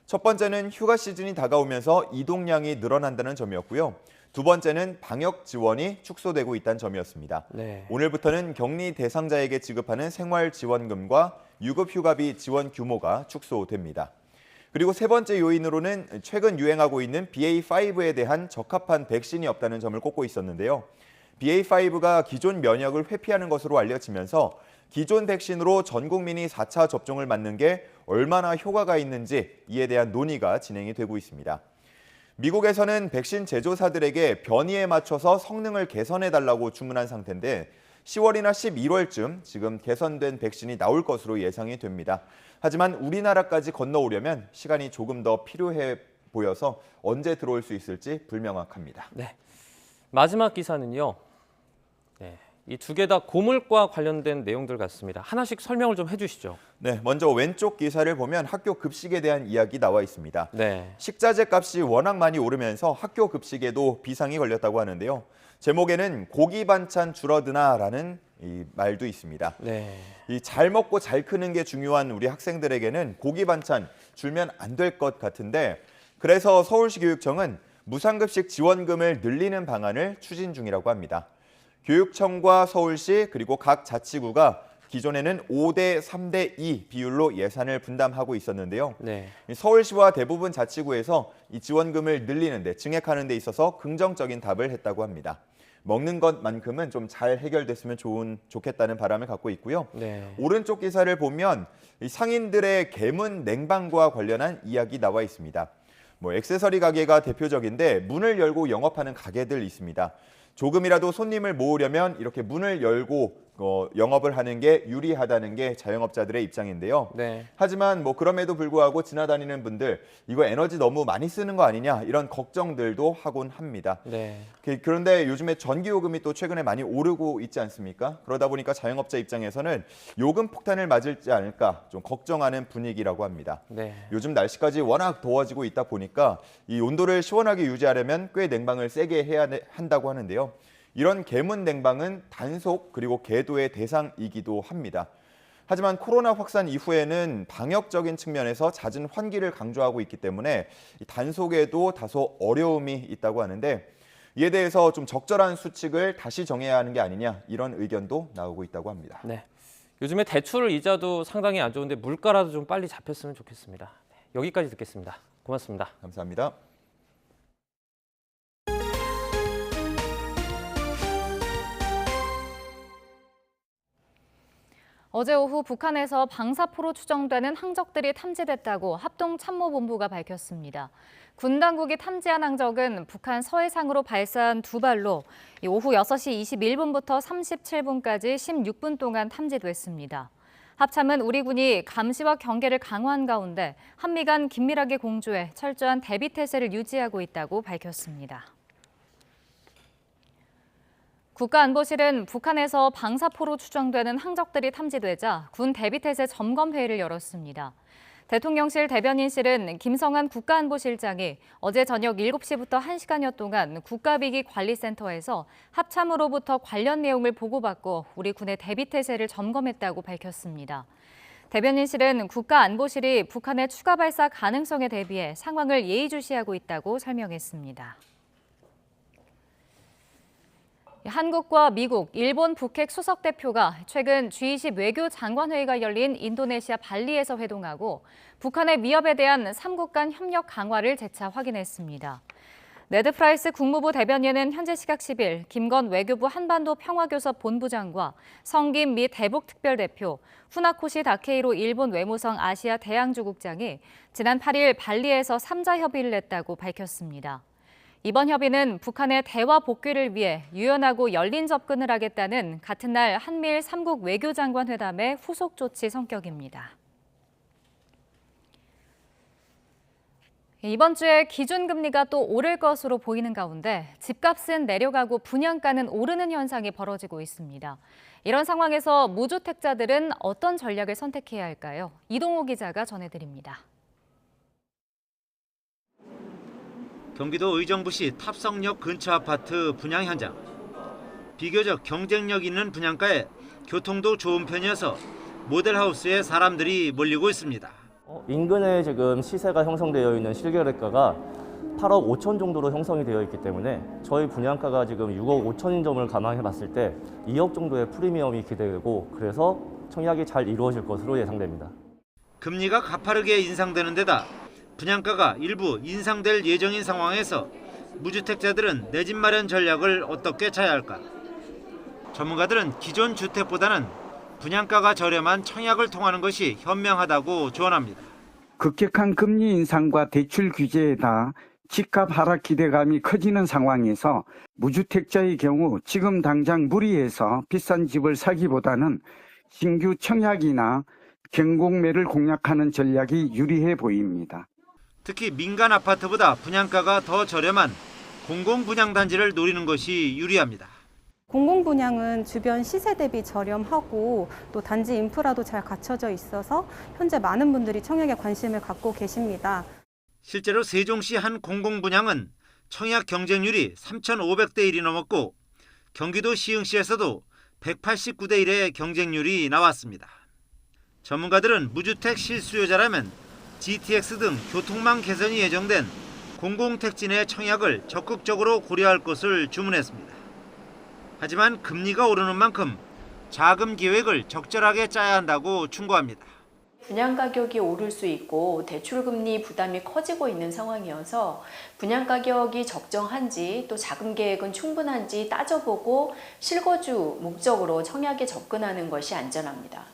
첫 번째는 휴가 시즌이 다가오면서 이동량이 늘어난다는 점이었고요. 두 번째는 방역 지원이 축소되고 있다는 점이었습니다. 네. 오늘부터는 격리 대상자에게 지급하는 생활지원금과 유급휴가비 지원 규모가 축소됩니다. 그리고 세 번째 요인으로는 최근 유행하고 있는 BA.5에 대한 적합한 백신이 없다는 점을 꼽고 있었는데요. BA.5가 기존 면역을 회피하는 것으로 알려지면서 기존 백신으로 전 국민이 4차 접종을 맞는 게 얼마나 효과가 있는지 이에 대한 논의가 진행이 되고 있습니다. 미국에서는 백신 제조사들에게 변이에 맞춰서 성능을 개선해달라고 주문한 상태인데 10월이나 11월쯤 지금 개선된 백신이 나올 것으로 예상이 됩니다. 하지만 우리나라까지 건너오려면 시간이 조금 더 필요해 보여서 언제 들어올 수 있을지 불명확합니다. 네. 마지막 기사는요. 네. 이 두 개 다 고물과 관련된 내용들 같습니다. 하나씩 설명을 좀 해주시죠. 네, 먼저 왼쪽 기사를 보면 학교 급식에 대한 이야기 나와 있습니다. 네. 식자재 값이 워낙 많이 오르면서 학교 급식에도 비상이 걸렸다고 하는데요. 제목에는 고기 반찬 줄어드나라는 이 말도 있습니다. 네. 이 잘 먹고 잘 크는 게 중요한 우리 학생들에게는 고기 반찬 줄면 안 될 것 같은데 그래서 서울시 교육청은 무상급식 지원금을 늘리는 방안을 추진 중이라고 합니다. 교육청과 서울시 그리고 각 자치구가 기존에는 5대 3대 2 비율로 예산을 분담하고 있었는데요. 네. 서울시와 대부분 자치구에서 이 지원금을 늘리는 데 증액하는 데 있어서 긍정적인 답을 했다고 합니다. 먹는 것만큼은 좀 잘 해결됐으면 좋겠다는 바람을 갖고 있고요. 네. 오른쪽 기사를 보면 이 상인들의 개문 냉방과 관련한 이야기 나와 있습니다. 액세서리 가게가 대표적인데 문을 열고 영업하는 가게들 있습니다. 조금이라도 손님을 모으려면 이렇게 문을 열고 영업을 하는 게 유리하다는 게 자영업자들의 입장인데요. 네. 하지만 그럼에도 불구하고 지나다니는 분들 이거 에너지 너무 많이 쓰는 거 아니냐 이런 걱정들도 하곤 합니다. 네. 그런데 요즘에 전기요금이 또 최근에 많이 오르고 있지 않습니까? 그러다 보니까 자영업자 입장에서는 요금 폭탄을 맞을지 않을까 좀 걱정하는 분위기라고 합니다. 네. 요즘 날씨까지 워낙 더워지고 있다 보니까 이 온도를 시원하게 유지하려면 꽤 냉방을 세게 해야 한다고 하는데요. 이런 개문 냉방은 단속 그리고 계도의 대상이기도 합니다. 하지만 코로나 확산 이후에는 방역적인 측면에서 잦은 환기를 강조하고 있기 때문에 단속에도 다소 어려움이 있다고 하는데 이에 대해서 좀 적절한 수칙을 다시 정해야 하는 게 아니냐 이런 의견도 나오고 있다고 합니다. 네. 요즘에 대출 이자도 상당히 안 좋은데 물가라도 좀 빨리 잡혔으면 좋겠습니다. 네. 여기까지 듣겠습니다. 고맙습니다. 감사합니다. 어제 오후 북한에서 방사포로 추정되는 항적들이 탐지됐다고 합동참모본부가 밝혔습니다. 군 당국이 탐지한 항적은 북한 서해상으로 발사한 2발로 오후 6시 21분부터 37분까지 16분 동안 탐지됐습니다. 합참은 우리 군이 감시와 경계를 강화한 가운데 한미 간 긴밀하게 공조해 철저한 대비 태세를 유지하고 있다고 밝혔습니다. 국가안보실은 북한에서 방사포로 추정되는 항적들이 탐지되자 군 대비태세 점검회의를 열었습니다. 대통령실 대변인실은 김성한 국가안보실장이 어제 저녁 7시부터 1시간여 동안 국가비기관리센터에서 합참으로부터 관련 내용을 보고받고 우리 군의 대비태세를 점검했다고 밝혔습니다. 대변인실은 국가안보실이 북한의 추가 발사 가능성에 대비해 상황을 예의주시하고 있다고 설명했습니다. 한국과 미국, 일본 북핵 수석 대표가 최근 G20 외교장관회의가 열린 인도네시아 발리에서 회동하고 북한의 위협에 대한 3국 간 협력 강화를 재차 확인했습니다. 네드 프라이스 국무부 대변인은 현재 시각 10일 김건 외교부 한반도 평화교섭 본부장과 성김 미 대북특별대표, 후나코시 다케이로 일본 외무성 아시아 대양주국장이 지난 8일 발리에서 3자 협의를 했다고 밝혔습니다. 이번 협의는 북한의 대화 복귀를 위해 유연하고 열린 접근을 하겠다는 같은 날 한미일 3국 외교장관 회담의 후속 조치 성격입니다. 이번 주에 기준금리가 또 오를 것으로 보이는 가운데 집값은 내려가고 분양가는 오르는 현상이 벌어지고 있습니다. 이런 상황에서 무주택자들은 어떤 전략을 선택해야 할까요? 이동호 기자가 전해드립니다. 경기도 의정부시 탑성역 근처 아파트 분양 현장. 비교적 경쟁력 있는 분양가에 교통도 좋은 편이어서 모델하우스에 사람들이 몰리고 있습니다. 인근에 지금 시세가 형성되어 있는 실거래가가 8억 5천 정도로 형성이 되어 있기 때문에 저희 분양가가 지금 6억 5천인 점을 감안해 봤을 때 2억 정도의 프리미엄이 기대되고 그래서 청약이 잘 이루어질 것으로 예상됩니다. 금리가 가파르게 인상되는 데다 분양가가 일부 인상될 예정인 상황에서 무주택자들은 내 집 마련 전략을 어떻게 짜야 할까? 전문가들은 기존 주택보다는 분양가가 저렴한 청약을 통하는 것이 현명하다고 조언합니다. 급격한 금리 인상과 대출 규제에다 집값 하락 기대감이 커지는 상황에서 무주택자의 경우 지금 당장 무리해서 비싼 집을 사기보다는 신규 청약이나 경공매를 공략하는 전략이 유리해 보입니다. 특히 민간 아파트보다 분양가가 더 저렴한 공공분양단지를 노리는 것이 유리합니다. 공공분양은 주변 시세 대비 저렴하고 또 단지 인프라도 잘 갖춰져 있어서 현재 많은 분들이 청약에 관심을 갖고 계십니다. 실제로 세종시 한 공공분양은 청약 경쟁률이 3,500대 1이 넘었고 경기도 시흥시에서도 189대 1의 경쟁률이 나왔습니다. 전문가들은 무주택 실수요자라면 GTX 등 교통망 개선이 예정된 공공택지 내 청약을 적극적으로 고려할 것을 주문했습니다. 하지만 금리가 오르는 만큼 자금 계획을 적절하게 짜야 한다고 충고합니다. 분양가격이 오를 수 있고 대출금리 부담이 커지고 있는 상황이어서 분양가격이 적정한지 또 자금 계획은 충분한지 따져보고 실거주 목적으로 청약에 접근하는 것이 안전합니다.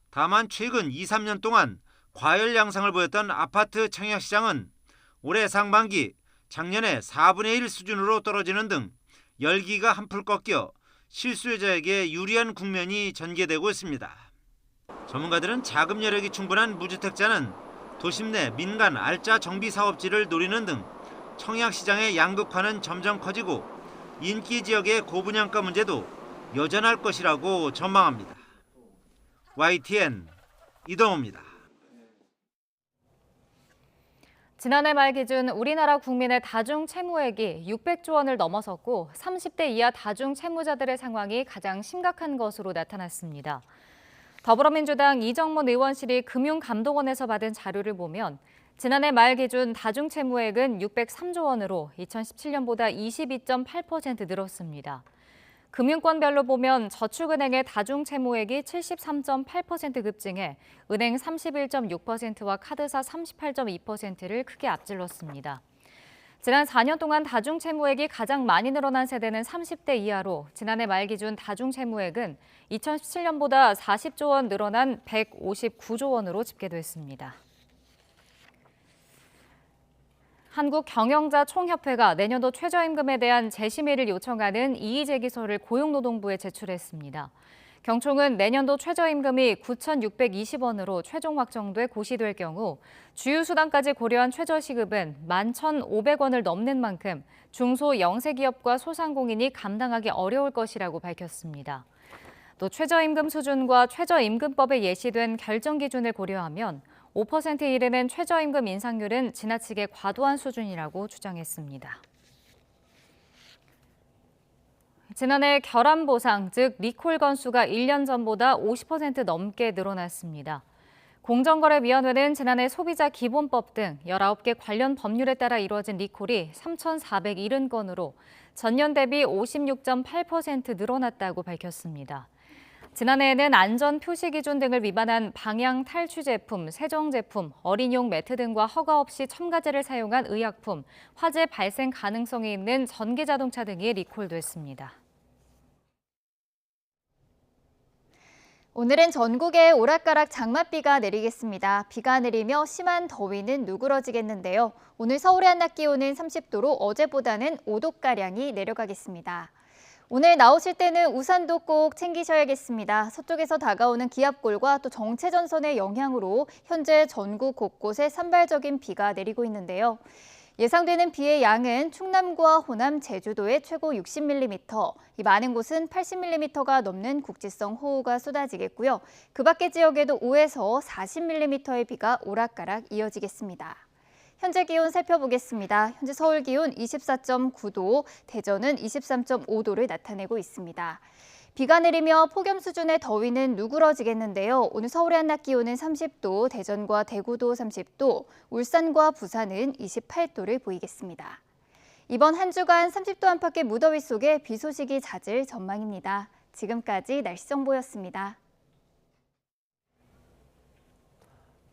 다만 최근 2, 3년 동안 과열 양상을 보였던 아파트 청약 시장은 올해 상반기 작년에 4분의 1 수준으로 떨어지는 등 열기가 한풀 꺾여 실수요자에게 유리한 국면이 전개되고 있습니다. 전문가들은 자금 여력이 충분한 무주택자는 도심 내 민간 알짜 정비 사업지를 노리는 등 청약 시장의 양극화는 점점 커지고 인기 지역의 고분양가 문제도 여전할 것이라고 전망합니다. YTN 이동호입니다. 지난해 말 기준 우리나라 국민의 다중 채무액이 600조 원을 넘어섰고 30대 이하 다중 채무자들의 상황이 가장 심각한 것으로 나타났습니다. 더불어민주당 이정문 의원실이 금융감독원에서 받은 자료를 보면 지난해 말 기준 다중 채무액은 603조 원으로 2017년보다 22.8% 늘었습니다. 금융권별로 보면 저축은행의 다중채무액이 73.8% 급증해 은행 31.6%와 카드사 38.2%를 크게 앞질렀습니다. 지난 4년 동안 다중채무액이 가장 많이 늘어난 세대는 30대 이하로 지난해 말 기준 다중채무액은 2017년보다 40조 원 늘어난 159조 원으로 집계됐습니다. 한국경영자총협회가 내년도 최저임금에 대한 재심의를 요청하는 이의제기서를 고용노동부에 제출했습니다. 경총은 내년도 최저임금이 9,620원으로 최종 확정돼 고시될 경우 주휴수당까지 고려한 최저시급은 11,500원을 넘는 만큼 중소 영세기업과 소상공인이 감당하기 어려울 것이라고 밝혔습니다. 또 최저임금 수준과 최저임금법에 예시된 결정 기준을 고려하면 5%에 이르는 최저임금 인상률은 지나치게 과도한 수준이라고 주장했습니다. 지난해 결함보상, 즉 리콜 건수가 1년 전보다 50% 넘게 늘어났습니다. 공정거래위원회는 지난해 소비자 기본법 등 19개 관련 법률에 따라 이루어진 리콜이 3,470건으로 전년 대비 56.8% 늘어났다고 밝혔습니다. 지난해에는 안전 표시 기준 등을 위반한 방향 탈취 제품, 세정 제품, 어린이용 매트 등과 허가 없이 첨가제를 사용한 의약품, 화재 발생 가능성이 있는 전기 자동차 등이 리콜됐습니다. 오늘은 전국에 오락가락 장맛비가 내리겠습니다. 비가 내리며 심한 더위는 누그러지겠는데요. 오늘 서울의 한낮 기온은 30도로 어제보다는 5도가량이 내려가겠습니다. 오늘 나오실 때는 우산도 꼭 챙기셔야겠습니다. 서쪽에서 다가오는 기압골과 또 정체전선의 영향으로 현재 전국 곳곳에 산발적인 비가 내리고 있는데요. 예상되는 비의 양은 충남과 호남, 제주도에 최고 60mm, 이 많은 곳은 80mm가 넘는 국지성 호우가 쏟아지겠고요. 그 밖의 지역에도 5에서 40mm의 비가 오락가락 이어지겠습니다. 현재 기온 살펴보겠습니다. 현재 서울 기온 24.9도, 대전은 23.5도를 나타내고 있습니다. 비가 내리며 폭염 수준의 더위는 누그러지겠는데요. 오늘 서울의 한낮 기온은 30도, 대전과 대구도 30도, 울산과 부산은 28도를 보이겠습니다. 이번 한 주간 30도 안팎의 무더위 속에 비 소식이 잦을 전망입니다. 지금까지 날씨 정보였습니다.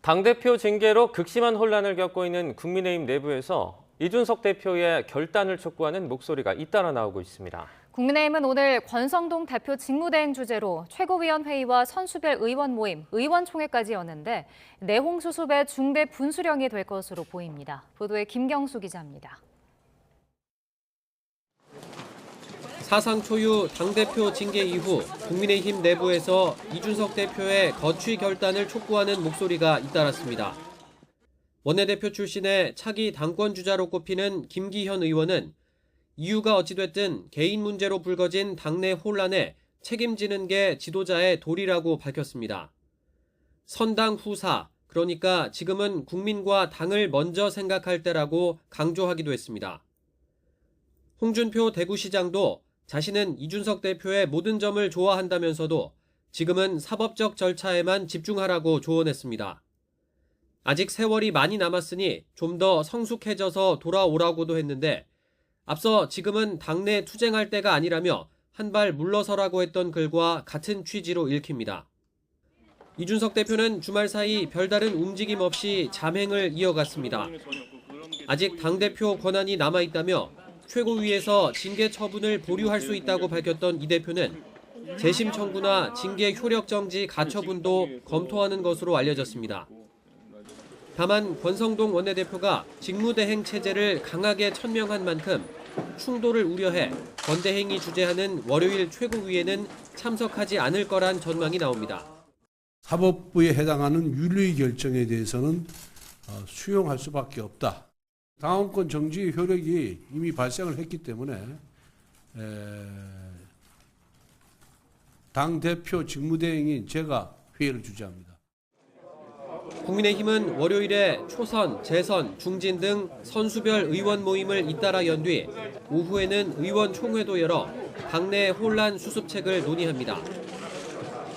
당대표 징계로 극심한 혼란을 겪고 있는 국민의힘 내부에서 이준석 대표의 결단을 촉구하는 목소리가 잇따라 나오고 있습니다. 국민의힘은 오늘 권성동 대표 직무대행 주재로 최고위원회의와 선수별 의원 모임, 의원총회까지 여는데 내홍 수습의 중대 분수령이 될 것으로 보입니다. 보도에 김경수 기자입니다. 사상 초유 당대표 징계 이후 국민의힘 내부에서 이준석 대표의 거취 결단을 촉구하는 목소리가 잇따랐습니다. 원내대표 출신의 차기 당권주자로 꼽히는 김기현 의원은 이유가 어찌됐든 개인 문제로 불거진 당내 혼란에 책임지는 게 지도자의 도리라고 밝혔습니다. 선당 후사, 그러니까 지금은 국민과 당을 먼저 생각할 때라고 강조하기도 했습니다. 홍준표 대구시장도 자신은 이준석 대표의 모든 점을 좋아한다면서도 지금은 사법적 절차에만 집중하라고 조언했습니다. 아직 세월이 많이 남았으니 좀 더 성숙해져서 돌아오라고도 했는데 앞서 지금은 당내 투쟁할 때가 아니라며 한 발 물러서라고 했던 글과 같은 취지로 읽힙니다. 이준석 대표는 주말 사이 별다른 움직임 없이 잠행을 이어갔습니다. 아직 당대표 권한이 남아있다며 최고위에서 징계 처분을 보류할 수 있다고 밝혔던 이 대표는 재심 청구나 징계 효력 정지 가처분도 검토하는 것으로 알려졌습니다. 다만 권성동 원내대표가 직무대행 체제를 강하게 천명한 만큼 충돌을 우려해 권대행이 주재하는 월요일 최고위에는 참석하지 않을 거란 전망이 나옵니다. 사법부에 해당하는 윤리 결정에 대해서는 수용할 수밖에 없다. 당원권 정지 효력이 이미 발생을 했기 때문에 당대표 직무대행인 제가 회의를 주재합니다. 국민의힘은 월요일에 초선, 재선, 중진 등 선수별 의원 모임을 잇따라 연 뒤 오후에는 의원총회도 열어 당내 혼란 수습책을 논의합니다.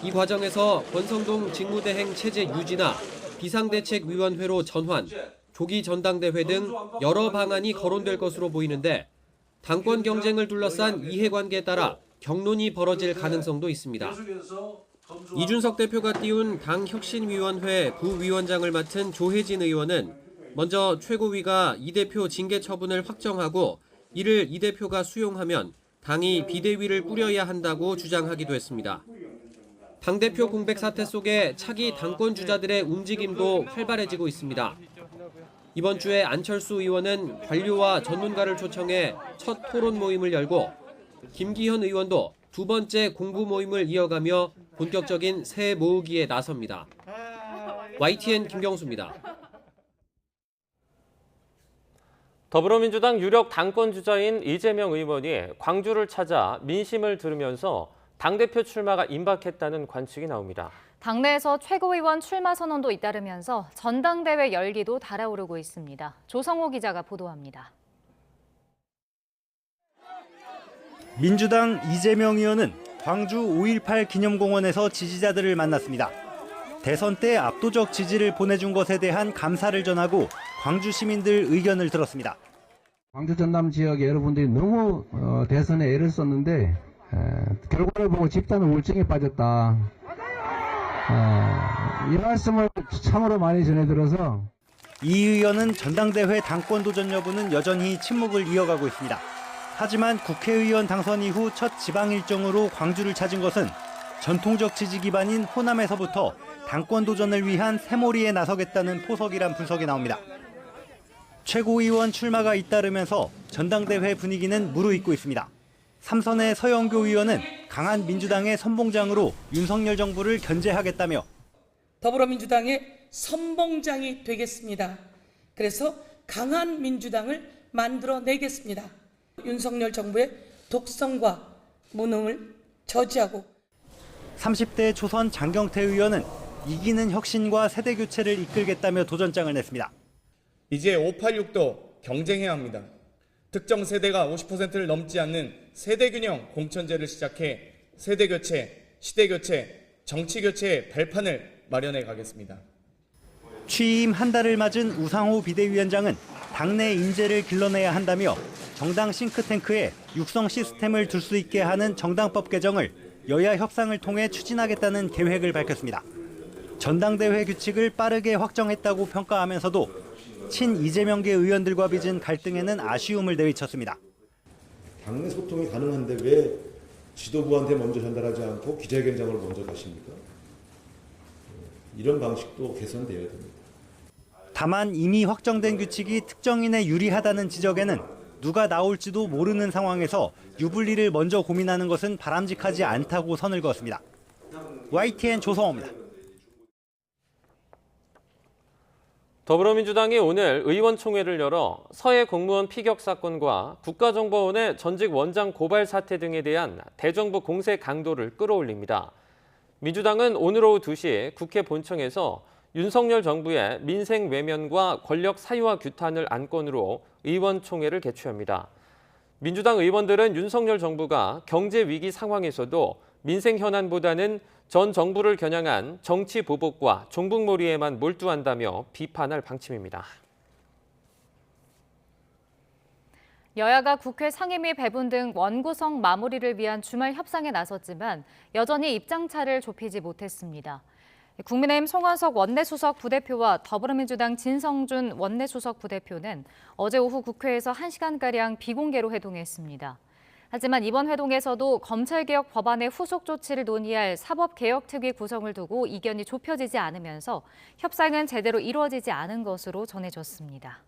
이 과정에서 권성동 직무대행 체제 유지나 비상대책위원회로 전환, 조기 전당대회 등 여러 방안이 거론될 것으로 보이는데 당권 경쟁을 둘러싼 이해관계에 따라 격론이 벌어질 가능성도 있습니다. 이준석 대표가 띄운 당혁신위원회 부위원장을 맡은 조혜진 의원은 먼저 최고위가 이 대표 징계 처분을 확정하고 이를 이 대표가 수용하면 당이 비대위를 꾸려야 한다고 주장하기도 했습니다. 당대표 공백 사태 속에 차기 당권 주자들의 움직임도 활발해지고 있습니다. 이번 주에 안철수 의원은 관료와 전문가를 초청해 첫 토론 모임을 열고 김기현 의원도 두 번째 공부 모임을 이어가며 본격적인 새 모으기에 나섭니다. YTN 김경수입니다. 더불어민주당 유력 당권주자인 이재명 의원이 광주를 찾아 민심을 들으면서 당대표 출마가 임박했다는 관측이 나옵니다. 당내에서 최고위원 출마 선언도 잇따르면서 전당대회 열기도 달아오르고 있습니다. 조성호 기자가 보도합니다. 민주당 이재명 의원은 광주 5.18 기념공원에서 지지자들을 만났습니다. 대선 때 압도적 지지를 보내준 것에 대한 감사를 전하고 광주 시민들 의견을 들었습니다. 광주 전남 지역의 여러분들이 너무 대선에 애를 썼는데 결과를 보고 집단은 우울증에 빠졌다. 이 말씀을 참으로 많이 전해들어서 이 의원은 전당대회 당권 도전 여부는 여전히 침묵을 이어가고 있습니다. 하지만 국회의원 당선 이후 첫 지방 일정으로 광주를 찾은 것은 전통적 지지 기반인 호남에서부터 당권 도전을 위한 새몰이에 나서겠다는 포석이란 분석이 나옵니다. 최고위원 출마가 잇따르면서 전당대회 분위기는 무르익고 있습니다. 삼선의 서영교 의원은 강한 민주당의 선봉장으로 윤석열 정부를 견제하겠다며 더불어민주당의 선봉장이 되겠습니다. 그래서 강한 민주당을 만들어내겠습니다. 윤석열 정부의 독성과 무능을 저지하고 30대 초선 장경태 의원은 이기는 혁신과 세대교체를 이끌겠다며 도전장을 냈습니다. 이제 586도 경쟁해야 합니다. 특정 세대가 50%를 넘지 않는 세대균형 공천제를 시작해 세대 교체, 시대 교체, 정치 교체의 발판을 마련해 가겠습니다. 취임 한 달을 맞은 우상호 비대위원장은 당내 인재를 길러내야 한다며 정당 싱크탱크에 육성 시스템을 둘 수 있게 하는 정당법 개정을 여야 협상을 통해 추진하겠다는 계획을 밝혔습니다. 전당대회 규칙을 빠르게 확정했다고 평가하면서도 친 이재명계 의원들과 빚은 갈등에는 아쉬움을 내비쳤습니다. 당내 소통이 가능한데 왜 지도부한테 먼저 전달하지 않고 기자회견장으로 먼저 가십니까? 이런 방식도 개선되어야 됩니다. 다만 이미 확정된 규칙이 특정인에 유리하다는 지적에는 누가 나올지도 모르는 상황에서 유불리를 먼저 고민하는 것은 바람직하지 않다고 선을 그었습니다. YTN 조성호입니다. 더불어민주당이 오늘 의원총회를 열어 서해 공무원 피격 사건과 국가정보원의 전직 원장 고발 사태 등에 대한 대정부 공세 강도를 끌어올립니다. 민주당은 오늘 오후 2시 국회 본청에서 윤석열 정부의 민생 외면과 권력 사유화 규탄을 안건으로 의원총회를 개최합니다. 민주당 의원들은 윤석열 정부가 경제 위기 상황에서도 민생 현안보다는 전 정부를 겨냥한 정치 보복과 종북몰이에만 몰두한다며 비판할 방침입니다. 여야가 국회 상임위 배분 등 원구성 마무리를 위한 주말 협상에 나섰지만 여전히 입장차를 좁히지 못했습니다. 국민의힘 송원석 원내수석 부대표와 더불어민주당 진성준 원내수석 부대표는 어제 오후 국회에서 1시간가량 비공개로 회동했습니다. 하지만 이번 회동에서도 검찰개혁 법안의 후속 조치를 논의할 사법개혁특위 구성을 두고 이견이 좁혀지지 않으면서 협상은 제대로 이루어지지 않은 것으로 전해졌습니다.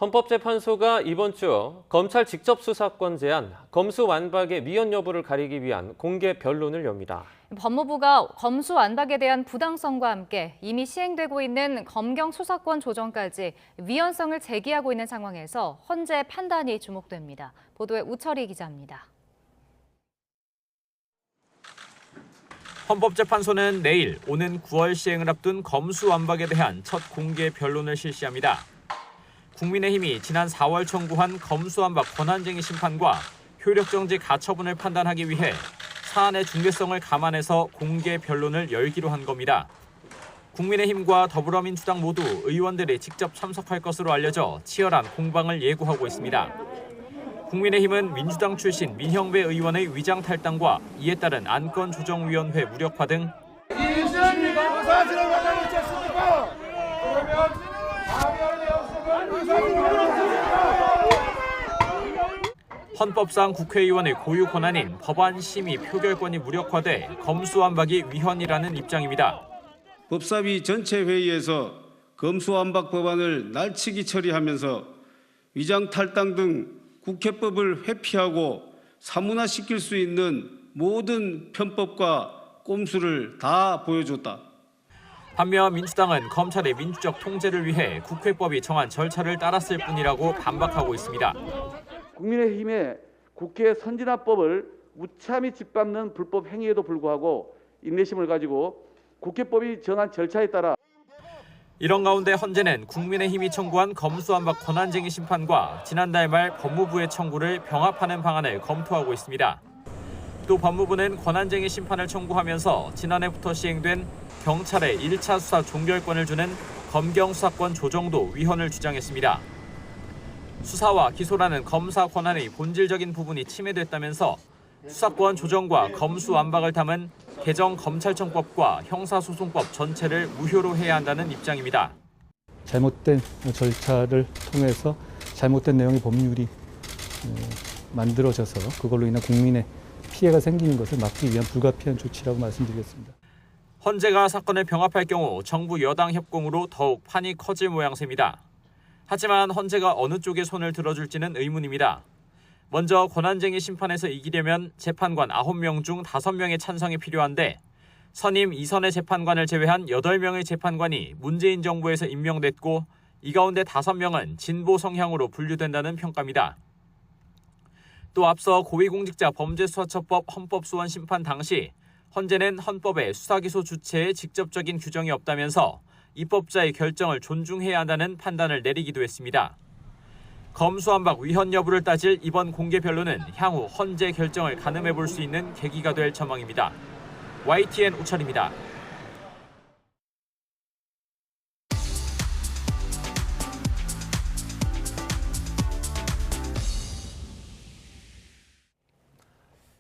헌법재판소가 이번 주 검찰 직접 수사권 제한, 검수완박의 위헌 여부를 가리기 위한 공개 변론을 엽니다. 법무부가 검수완박에 대한 부당성과 함께 이미 시행되고 있는 검경 수사권 조정까지 위헌성을 제기하고 있는 상황에서 헌재 판단이 주목됩니다. 보도에 우철희 기자입니다. 헌법재판소는 내일 오는 9월 시행을 앞둔 검수완박에 대한 첫 공개 변론을 실시합니다. 국민의힘이 지난 4월 청구한 검수완박 권한쟁의 심판과 효력정지 가처분을 판단하기 위해 사안의 중대성을 감안해서 공개 변론을 열기로 한 겁니다. 국민의힘과 더불어민주당 모두 의원들이 직접 참석할 것으로 알려져 치열한 공방을 예고하고 있습니다. 국민의힘은 민주당 출신 민형배 의원의 위장 탈당과 이에 따른 안건조정위원회 무력화 등 헌법상 국회의원의 고유 권한인 법안 심의 표결권이 무력화돼 검수완박이 위헌이라는 입장입니다. 법사위 전체 회의에서 검수완박 법안을 날치기 처리하면서 위장 탈당 등 국회법을 회피하고 사문화시킬 수 있는 모든 편법과 꼼수를 다 보여줬다. 반면 민주당은 검찰의 민주적 통제를 위해 국회법이 정한 절차를 따랐을 뿐이라고 반박하고 있습니다. 국민의힘의 국회 선진화법을 무참히 짓밟는 불법 행위에도 불구하고 인내심을 가지고 국회법이 정한 절차에 따라 이런 가운데 헌재는 국민의힘이 청구한 검수완박 권한쟁의 심판과 지난달 말 법무부의 청구를 병합하는 방안을 검토하고 있습니다. 또 법무부는 권한쟁의 심판을 청구하면서 지난해부터 시행된 경찰의 1차 수사 종결권을 주는 검경 수사권 조정도 위헌을 주장했습니다. 수사와 기소라는 검사 권한의 본질적인 부분이 침해됐다면서 수사권 조정과 검수완박을 담은 개정 검찰청법과 형사소송법 전체를 무효로 해야 한다는 입장입니다. 잘못된 절차를 통해서 잘못된 내용의 법률이 만들어져서 그걸로 인한 국민의 피해가 생기는 것을 막기 위한 불가피한 조치라고 말씀드리겠습니다. 헌재가 사건을 병합할 경우 정부 여당 협공으로 더욱 판이 커질 모양새입니다. 하지만 헌재가 어느 쪽에 손을 들어줄지는 의문입니다. 먼저 권한쟁의 심판에서 이기려면 재판관 9명 중 5명의 찬성이 필요한데 선임 2선의 재판관을 제외한 8명의 재판관이 문재인 정부에서 임명됐고 이 가운데 5명은 진보 성향으로 분류된다는 평가입니다. 또 앞서 고위공직자 범죄수사처법 헌법소원 심판 당시 헌재는 헌법에 수사기소 주체에 직접적인 규정이 없다면서 입법자의 결정을 존중해야 한다는 판단을 내리기도 했습니다. 검수완박 위헌 여부를 따질 이번 공개 변론은 향후 헌재 결정을 가늠해 볼 수 있는 계기가 될 전망입니다. YTN 우철입니다.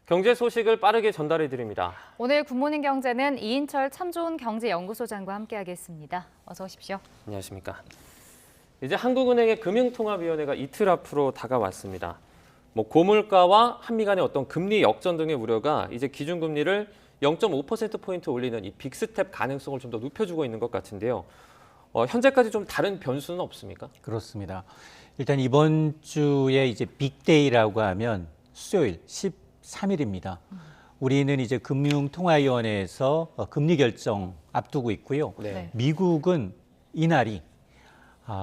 경제 소식을 빠르게 전달해 드립니다. 오늘 굿모닝 경제는 이인철 참 좋은 경제연구소장과 함께하겠습니다. 어서 오십시오. 안녕하십니까. 이제 한국은행의 금융통합위원회가 이틀 앞으로 다가왔습니다. 고물가와 한미 간의 어떤 금리 역전 등의 우려가 이제 기준금리를 0.5%포인트 올리는 이 빅스텝 가능성을 좀 더 높여주고 있는 것 같은데요. 현재까지 좀 다른 변수는 없습니까? 그렇습니다. 일단 이번 주에 이제 빅데이라고 하면 수요일 13일입니다. 우리는 이제 금융통화위원회에서 금리 결정 앞두고 있고요. 네. 미국은 이날이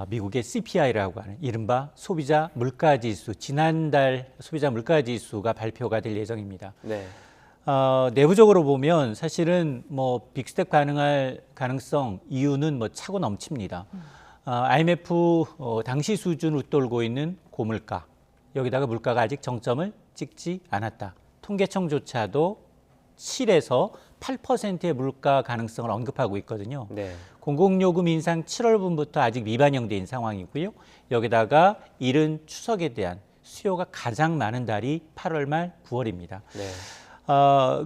미국의 CPI라고 하는 이른바 소비자 물가지수, 지난달 소비자 물가지수가 발표가 될 예정입니다. 네. 내부적으로 보면 사실은 빅스텝 가능할 가능성 이유는 차고 넘칩니다. IMF 당시 수준을 웃돌고 있는 고물가, 여기다가 물가가 아직 정점을 찍지 않았다. 통계청조차도 7에서 8%의 물가 가능성을 언급하고 있거든요. 네. 공공요금 인상 7월분부터 아직 미반영된 상황이고요. 여기다가 이른 추석에 대한 수요가 가장 많은 달이 8월 말 9월입니다. 네.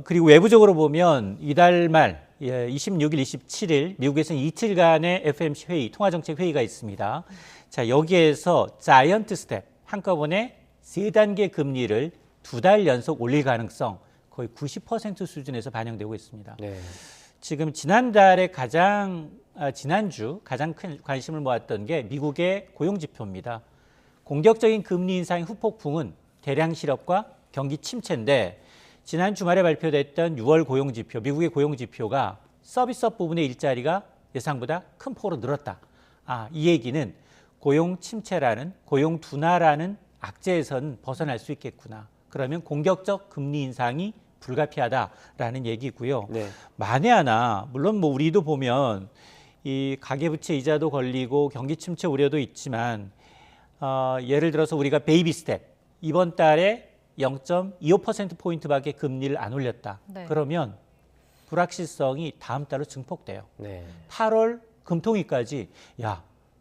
그리고 외부적으로 보면 이달 말 26일, 27일 미국에서는 이틀간의 FOMC 회의, 통화정책 회의가 있습니다. 자, 여기에서 자이언트 스텝 한꺼번에 3단계 금리를 2달 연속 올릴 가능성 거의 90% 수준에서 반영되고 있습니다. 네. 지금 지난주 가장 큰 관심을 모았던 게 미국의 고용지표입니다. 공격적인 금리 인상의 후폭풍은 대량 실업과 경기 침체인데 지난 주말에 발표됐던 6월 고용지표, 미국의 고용지표가 서비스업 부분의 일자리가 예상보다 큰 폭으로 늘었다. 이 얘기는 고용 침체라는, 고용 둔화라는 악재에서는 벗어날 수 있겠구나. 그러면 공격적 금리 인상이 불가피하다라는 얘기고요. 네. 만에 하나 물론 우리도 보면 이 가계부채 이자도 걸리고 경기 침체 우려도 있지만 예를 들어서 우리가 베이비 스텝 이번 달에 0.25%포인트밖에 금리를 안 올렸다. 네. 그러면 불확실성이 다음 달로 증폭돼요. 네. 8월 금통위까지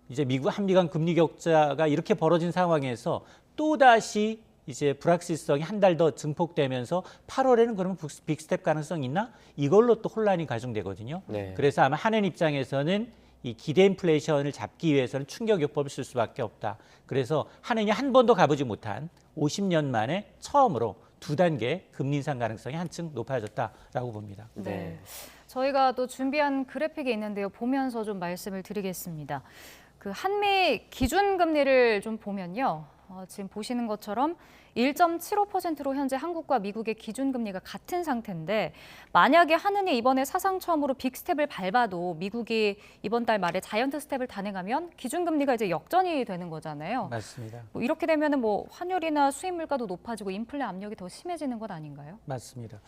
이제 미국 한미 간 금리 격차가 이렇게 벌어진 상황에서 또다시 이제 불확실성이 한 달 더 증폭되면서 8월에는 그러면 빅스텝 가능성이 있나? 이걸로 또 혼란이 가중되거든요. 네. 그래서 아마 한은 입장에서는 이 기대 인플레이션을 잡기 위해서는 충격요법을 쓸 수밖에 없다. 그래서 한은이 한 번도 가보지 못한 50년 만에 처음으로 2단계 금리 인상 가능성이 한층 높아졌다라고 봅니다. 네. 저희가 또 준비한 그래픽이 있는데요. 보면서 좀 말씀을 드리겠습니다. 그 한미 기준금리를 좀 보면요. 지금 보시는 것처럼 1.75%로 현재 한국과 미국의 기준금리가 같은 상태인데 만약에 한은이 이번에 사상 처음으로 빅스텝을 밟아도 미국이 이번 달 말에 자이언트 스텝을 단행하면 기준금리가 이제 역전이 되는 거잖아요. 맞습니다. 이렇게 되면은 환율이나 수입 물가도 높아지고 인플레 압력이 더 심해지는 것 아닌가요? 맞습니다.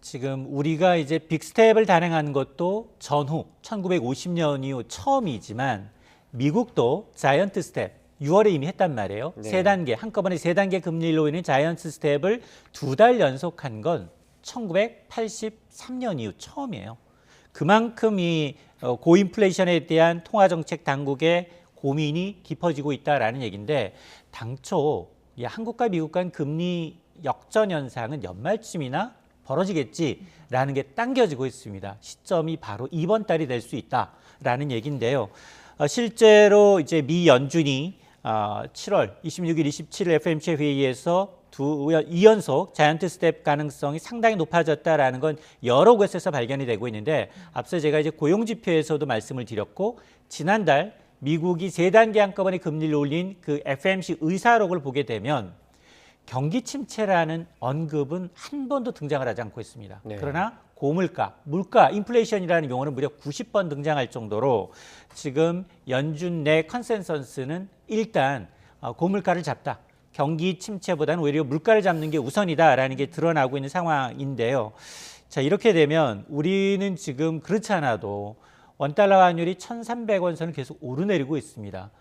지금 우리가 이제 빅스텝을 단행한 것도 전후 1950년 이후 처음이지만 미국도 자이언트 스텝 6월에 이미 했단 말이에요. 네. 3단계, 한꺼번에 3단계 금리를 올리는 자이언트 스텝을 2달 연속한 건 1983년 이후 처음이에요. 그만큼 이 고인플레이션에 대한 통화정책 당국의 고민이 깊어지고 있다라는 얘기인데 당초 한국과 미국 간 금리 역전 현상은 연말쯤이나 벌어지겠지라는 게 당겨지고 있습니다. 시점이 바로 이번 달이 될 수 있다라는 얘기인데요. 실제로 이제 미 연준이 7월 26일, 27일 FOMC 회의에서 2연속 자이언트 스텝 가능성이 상당히 높아졌다라는 건 여러 곳에서 발견이 되고 있는데 앞서 제가 이제 고용지표에서도 말씀을 드렸고 지난달 미국이 3단계 한꺼번에 금리를 올린 그 FOMC 의사록을 보게 되면 경기 침체라는 언급은 한 번도 등장을 하지 않고 있습니다. 네. 그러나 고물가, 물가, 인플레이션이라는 용어는 무려 90번 등장할 정도로 지금 연준 내 컨센서스는 일단 고물가를 잡다. 경기 침체보다는 오히려 물가를 잡는 게 우선이다라는 게 드러나고 있는 상황인데요. 자, 이렇게 되면 우리는 지금 그렇지 않아도 원달러 환율이 1,300원 선을 계속 오르내리고 있습니다.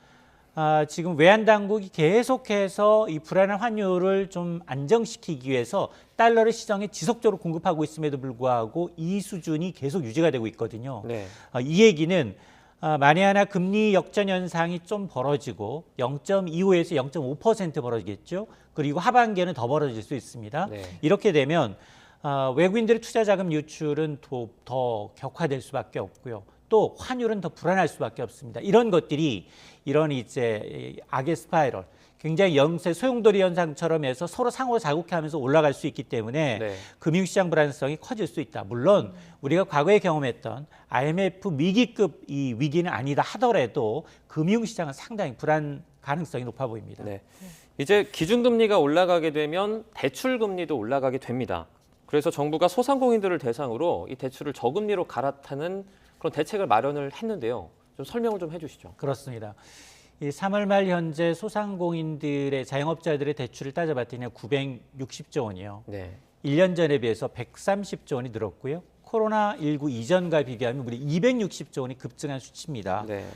지금 외환 당국이 계속해서 이 불안한 환율을 좀 안정시키기 위해서 달러를 시장에 지속적으로 공급하고 있음에도 불구하고 이 수준이 계속 유지가 되고 있거든요. 네. 이 얘기는 만에 하나 금리 역전 현상이 좀 벌어지고 0.25에서 0.5% 벌어지겠죠. 그리고 하반기에는 더 벌어질 수 있습니다. 네. 이렇게 되면 외국인들의 투자 자금 유출은 더 격화될 수밖에 없고요. 또 환율은 더 불안할 수밖에 없습니다. 이런 것들이 이런 이제 악의 스파이럴, 굉장히 영세 소용돌이 현상처럼 해서 서로 상호 자극하면서 올라갈 수 있기 때문에 네. 금융시장 불안성이 커질 수 있다. 물론 우리가 과거에 경험했던 IMF 위기급 이 위기는 아니다 하더라도 금융시장은 상당히 불안 가능성이 높아 보입니다. 네. 이제 기준금리가 올라가게 되면 대출금리도 올라가게 됩니다. 그래서 정부가 소상공인들을 대상으로 이 대출을 저금리로 갈아타는 그런 대책을 마련을 했는데요. 좀 설명을 좀 해주시죠. 그렇습니다. 이 3월 말 현재 소상공인들의 자영업자들의 대출을 따져봤더니 960조 원이요. 네. 1년 전에 비해서 130조 원이 늘었고요. 코로나19 이전과 비교하면 무려 260조 원이 급증한 수치입니다. 네.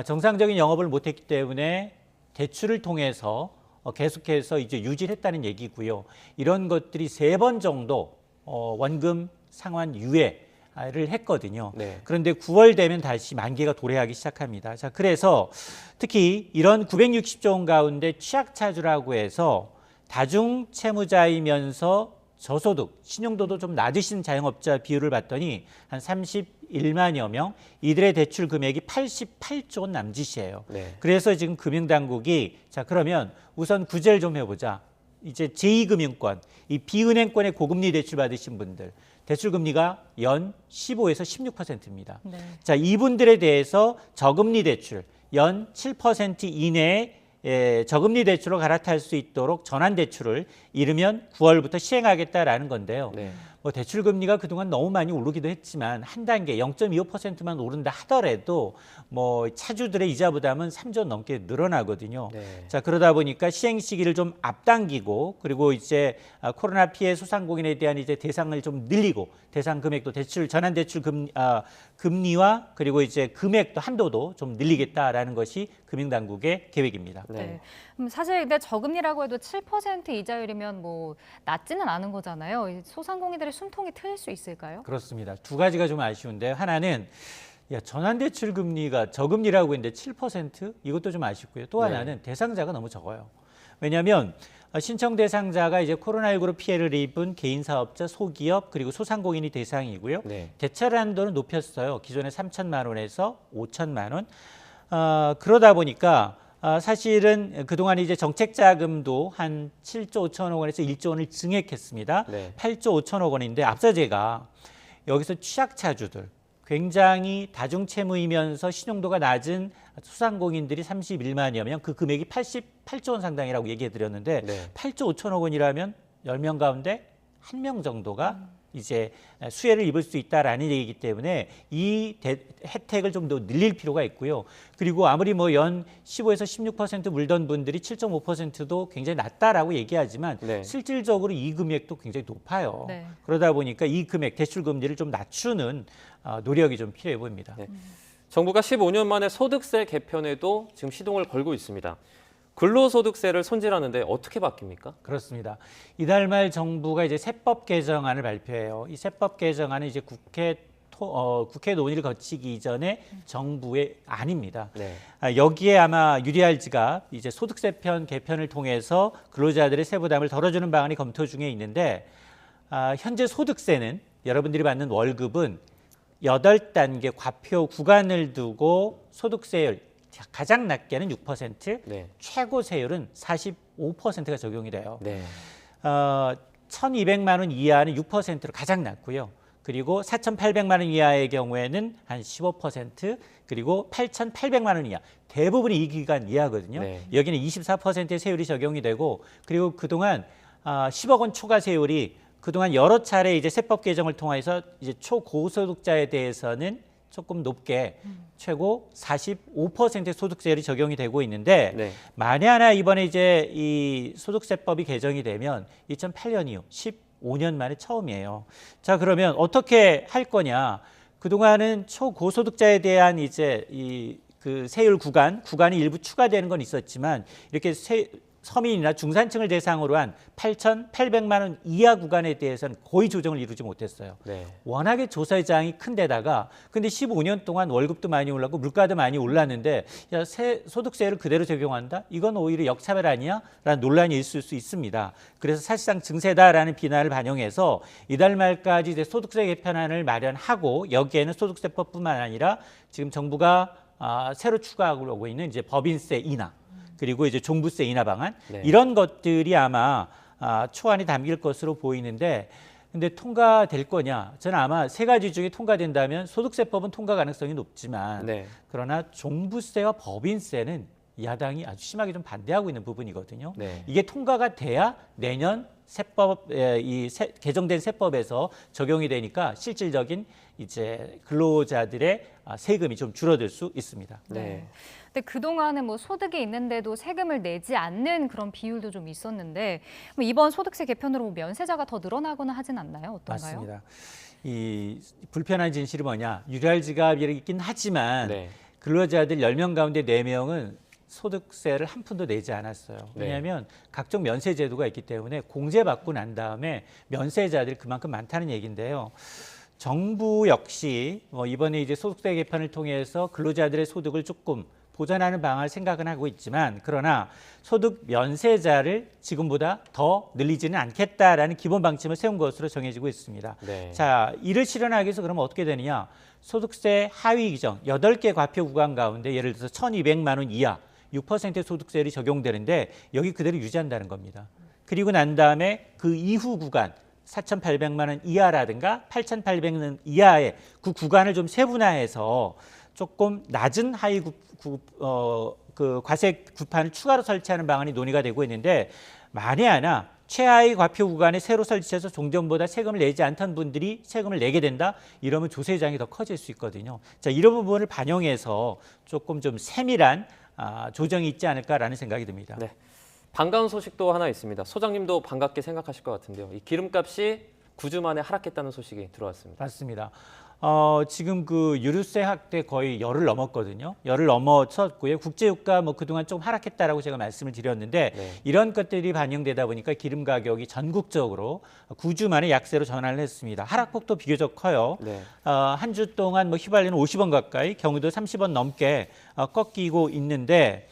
정상적인 영업을 못했기 때문에 대출을 통해서 계속해서 이제 유지를 했다는 얘기고요. 이런 것들이 3번 정도 원금 상환 유예를 했거든요. 네. 그런데 9월 되면 다시 만기가 도래하기 시작합니다. 자, 그래서 특히 이런 960조 원 가운데 취약차주라고 해서 다중 채무자이면서 저소득, 신용도도 좀 낮으신 자영업자 비율을 봤더니 한 31만여 명, 이들의 대출 금액이 88조 원 남짓이에요. 네. 그래서 지금 금융당국이 자 그러면 우선 구제를 좀 해보자. 이제 제2금융권, 이 비은행권의 고금리 대출 받으신 분들, 대출 금리가 연 15에서 16%입니다. 네. 자, 이분들에 대해서 저금리 대출 연 7% 이내에 저금리 대출로 갈아탈 수 있도록 전환 대출을 이르면 9월부터 시행하겠다라는 건데요. 네. 뭐 대출 금리가 그동안 너무 많이 오르기도 했지만 한 단계 0.25%만 오른다 하더라도 뭐 차주들의 이자 부담은 3조 넘게 늘어나거든요. 네. 자, 그러다 보니까 시행 시기를 좀 앞당기고 그리고 이제 코로나 피해 소상공인에 대한 이제 대상을 좀 늘리고 대상 금액도 대출 전환 대출 금리와 그리고 이제 금액도 한도도 좀 늘리겠다라는 것이 금융당국의 계획입니다. 네. 사실 근데 저금리라고 해도 7% 이자율이면 뭐 낮지는 않은 거잖아요. 소상공인들의 숨통이 트일 수 있을까요? 그렇습니다. 두 가지가 좀 아쉬운데요. 하나는 전환대출 금리가 저금리라고 했는데 7%? 이것도 좀 아쉽고요. 또 하나는 대상자가 너무 적어요. 왜냐하면 신청 대상자가 이제 코로나19로 피해를 입은 개인 사업자, 소기업 그리고 소상공인이 대상이고요. 네. 대출 한도는 높였어요. 기존에 3천만 원에서 5천만 원. 그러다 보니까 사실은 그동안 이제 정책 자금도 한 7조 5천억 원에서 1조 원을 증액했습니다. 네. 8조 5천억 원인데 앞서 제가 여기서 취약차주들 굉장히 다중채무이면서 신용도가 낮은 소상공인들이 31만여 명, 그 금액이 88조 원 상당이라고 얘기해 드렸는데 네. 8조 5천억 원이라면 10명 가운데 1명 정도가 이제 수혜를 입을 수 있다라는 얘기이기 때문에 이 혜택을 좀 더 늘릴 필요가 있고요. 그리고 아무리 뭐 연 15에서 16% 물던 분들이 7.5%도 굉장히 낮다라고 얘기하지만 네. 실질적으로 이 금액도 굉장히 높아요. 네. 그러다 보니까 이 금액 대출 금리를 좀 낮추는 노력이 좀 필요해 보입니다. 네. 정부가 15년 만에 소득세 개편에도 지금 시동을 걸고 있습니다. 근로소득세를 손질하는데 어떻게 바뀝니까? 그렇습니다. 이달 말 정부가 이제 세법 개정안을 발표해요. 이 세법 개정안은 이제 국회 논의를 거치기 이전에 정부의 안입니다. 네. 여기에 아마 유리할지가 이제 소득세편 개편을 통해서 근로자들의 세부담을 덜어주는 방안이 검토 중에 있는데 현재 소득세는 여러분들이 받는 월급은 8단계 과표 구간을 두고 소득세율 가장 낮게는 6%, 네. 최고 세율은 45%가 적용이 돼요. 네. 1,200만 원 이하는 6%로 가장 낮고요. 그리고 4,800만 원 이하의 경우에는 한 15%, 그리고 8,800만 원 이하, 대부분이 이 기간 이하거든요. 네. 여기는 24%의 세율이 적용이 되고, 그리고 그동안 10억 원 초과 세율이 그동안 여러 차례 이제 세법 개정을 통해서 이제 초고소득자에 대해서는 조금 높게 최고 45%의 소득세율이 적용이 되고 있는데 네. 만에 하나 이번에 이제 이 소득세법이 개정이 되면 2008년 이후 15년 만에 처음이에요. 자, 그러면 어떻게 할 거냐? 그동안은 초고소득자에 대한 이제 이 그 세율 구간이 일부 추가되는 건 있었지만 이렇게 서민이나 중산층을 대상으로 한 8,800만 원 이하 구간에 대해서는 거의 조정을 이루지 못했어요. 네. 워낙에 조세장이 큰 데다가 근데 15년 동안 월급도 많이 올랐고 물가도 많이 올랐는데 야, 소득세를 그대로 적용한다? 이건 오히려 역차별 아니야? 라는 논란이 있을 수 있습니다. 그래서 사실상 증세다라는 비난을 반영해서 이달 말까지 이제 소득세 개편안을 마련하고 여기에는 소득세법뿐만 아니라 지금 정부가 새로 추가하고 있는 이제 법인세 인하 그리고 이제 종부세 인하 방안 네. 이런 것들이 아마 초안에 담길 것으로 보이는데 근데 통과될 거냐? 저는 아마 세 가지 중에 통과된다면 소득세법은 통과 가능성이 높지만 네. 그러나 종부세와 법인세는 야당이 아주 심하게 좀 반대하고 있는 부분이거든요. 네. 이게 통과가 돼야 내년 개정된 세법에서 적용이 되니까 실질적인 이제 근로자들의 세금이 좀 줄어들 수 있습니다. 네. 근데 그동안은 뭐 소득이 있는데도 세금을 내지 않는 그런 비율도 좀 있었는데 이번 소득세 개편으로 뭐 면세자가 더 늘어나거나 하진 않나요? 어떤가요? 맞습니다. 이 불편한 진실이 뭐냐? 유랄 지갑이긴 하지만 네. 근로자들 10명 가운데 4명은 소득세를 한 푼도 내지 않았어요. 왜냐하면 각종 면세 제도가 있기 때문에 공제받고 난 다음에 면세자들이 그만큼 많다는 얘기인데요. 정부 역시 이번에 이제 소득세 개편을 통해서 근로자들의 소득을 조금 보전하는 방안을 생각은 하고 있지만 그러나 소득 면세자를 지금보다 더 늘리지는 않겠다라는 기본 방침을 세운 것으로 정해지고 있습니다. 네. 자, 이를 실현하기 위해서 그러면 어떻게 되느냐? 소득세 하위 규정 8개 과표 구간 가운데 예를 들어서 1,200만 원 이하 6% 소득세율이 적용되는데 여기 그대로 유지한다는 겁니다. 그리고 난 다음에 그 이후 구간 4,800만 원 이하라든가 8,800원 이하의 그 구간을 좀 세분화해서 조금 낮은 하위 그 과세 구판을 추가로 설치하는 방안이 논의가 되고 있는데 만에 하나 최하위 과표 구간에 새로 설치해서 종전보다 세금을 내지 않던 분들이 세금을 내게 된다? 이러면 조세장이 더 커질 수 있거든요. 자, 이런 부분을 반영해서 조금 좀 세밀한 조정이 있지 않을까라는 생각이 듭니다. 네. 반가운 소식도 하나 있습니다. 소장님도 반갑게 생각하실 것 같은데요. 이 기름값이 9주 만에 하락했다는 소식이 들어왔습니다. 맞습니다. 지금 그 유류세 확대 거의 열을 넘었거든요. 열을 넘어섰고요. 국제유가 그동안 좀 하락했다라고 제가 말씀을 드렸는데 네. 이런 것들이 반영되다 보니까 기름 가격이 전국적으로 9주 만에 약세로 전환을 했습니다. 하락폭도 비교적 커요. 네. 한 주 동안 휘발유는 50원 가까이, 경유도 30원 넘게 꺾이고 있는데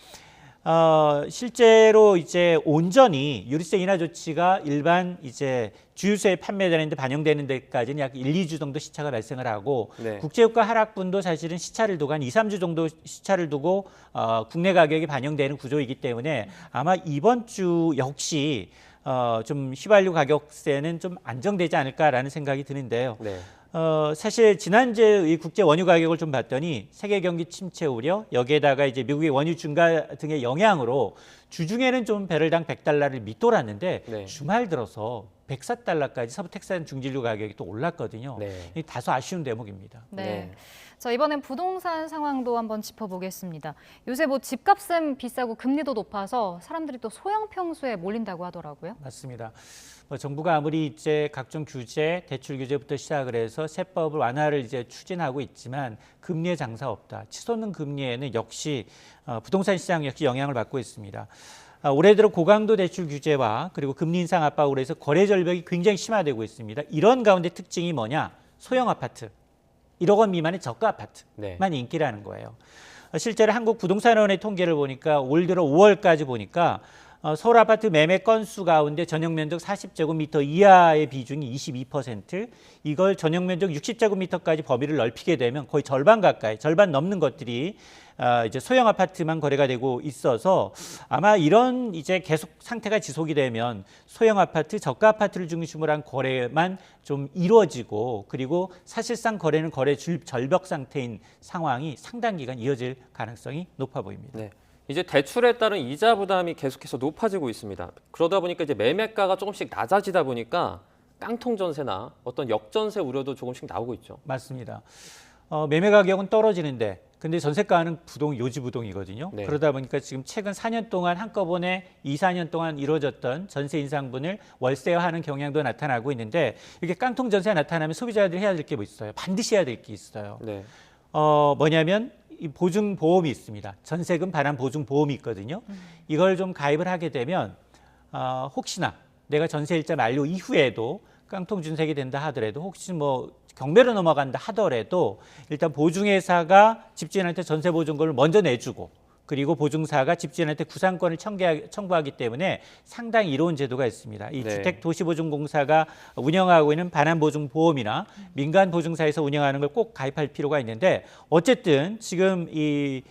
실제로 이제 온전히 유류세 인하 조치가 일반 이제 주유소에 판매되는 데 반영되는 데까지는 약 1, 2주 정도 시차가 발생을 하고 네. 국제유가 하락분도 사실은 시차를 두고 한 2, 3주 정도 시차를 두고 국내 가격이 반영되는 구조이기 때문에 아마 이번 주 역시 좀 휘발유 가격세는 좀 안정되지 않을까라는 생각이 드는데요. 네. 사실 지난주에 이 국제 원유 가격을 좀 봤더니 세계 경기 침체 우려 여기에다가 이제 미국의 원유 증가 등의 영향으로 주중에는 좀 배럴당 100달러를 밑돌았는데 네. 주말 들어서 104달러까지 서부 텍사스 중진유 가격이 또 올랐거든요. 네. 다소 아쉬운 대목입니다. 네. 자, 이번엔 부동산 상황도 한번 짚어보겠습니다. 요새 집값은 비싸고 금리도 높아서 사람들이 또 소형 평수에 몰린다고 하더라고요. 맞습니다. 정부가 아무리 이제 각종 규제, 대출 규제부터 시작을 해서 세법을 완화를 이제 추진하고 있지만 금리에 장사 없다. 치솟는 금리에는 역시 부동산 시장 역시 영향을 받고 있습니다. 올해 들어 고강도 대출 규제와 그리고 금리 인상 압박으로 해서 거래 절벽이 굉장히 심화되고 있습니다. 이런 가운데 특징이 뭐냐? 소형 아파트, 1억 원 미만의 저가 아파트만 인기라는 거예요. 실제로 한국부동산원의 통계를 보니까 올 들어 5월까지 보니까 서울 아파트 매매 건수 가운데 전용 면적 40제곱미터 이하의 비중이 22%, 이걸 전용 면적 60제곱미터까지 범위를 넓히게 되면 거의 절반 가까이, 절반 넘는 것들이 이제 소형 아파트만 거래가 되고 있어서 아마 이런 이제 계속 상태가 지속이 되면 소형 아파트, 저가 아파트를 중심으로 한 거래만 좀 이루어지고 그리고 사실상 거래는 거래 절벽 상태인 상황이 상당 기간 이어질 가능성이 높아 보입니다. 네. 이제 대출에 따른 이자 부담이 계속해서 높아지고 있습니다. 그러다 보니까 이제 매매가가 조금씩 낮아지다 보니까 깡통 전세나 어떤 역전세 우려도 조금씩 나오고 있죠. 맞습니다. 매매 가격은 떨어지는데 근데 전세가는 요지부동이거든요. 네. 그러다 보니까 지금 최근 4년 동안 한꺼번에 2, 4년 동안 이루어졌던 전세 인상분을 월세화하는 경향도 나타나고 있는데 이렇게 깡통 전세가 나타나면 소비자들이 해야 될 게 뭐 있어요? 반드시 해야 될 게 있어요. 네. 뭐냐면 이 보증보험이 있습니다. 전세금 반환 보증보험이 있거든요. 이걸 좀 가입을 하게 되면 혹시나 내가 전세일자 만료 이후에도 깡통 준색이 된다 하더라도 혹시 뭐 경매로 넘어간다 하더라도 일단 보증회사가 집주인한테 전세 보증금을 먼저 내주고 그리고 보증사가 집주인한테 구상권을 청구하기 때문에 상당히 이로운 제도가 있습니다. 이 네. 주택도시보증공사가 운영하고 있는 반환보증보험이나 민간보증사에서 운영하는 걸 꼭 가입할 필요가 있는데 어쨌든 지금 이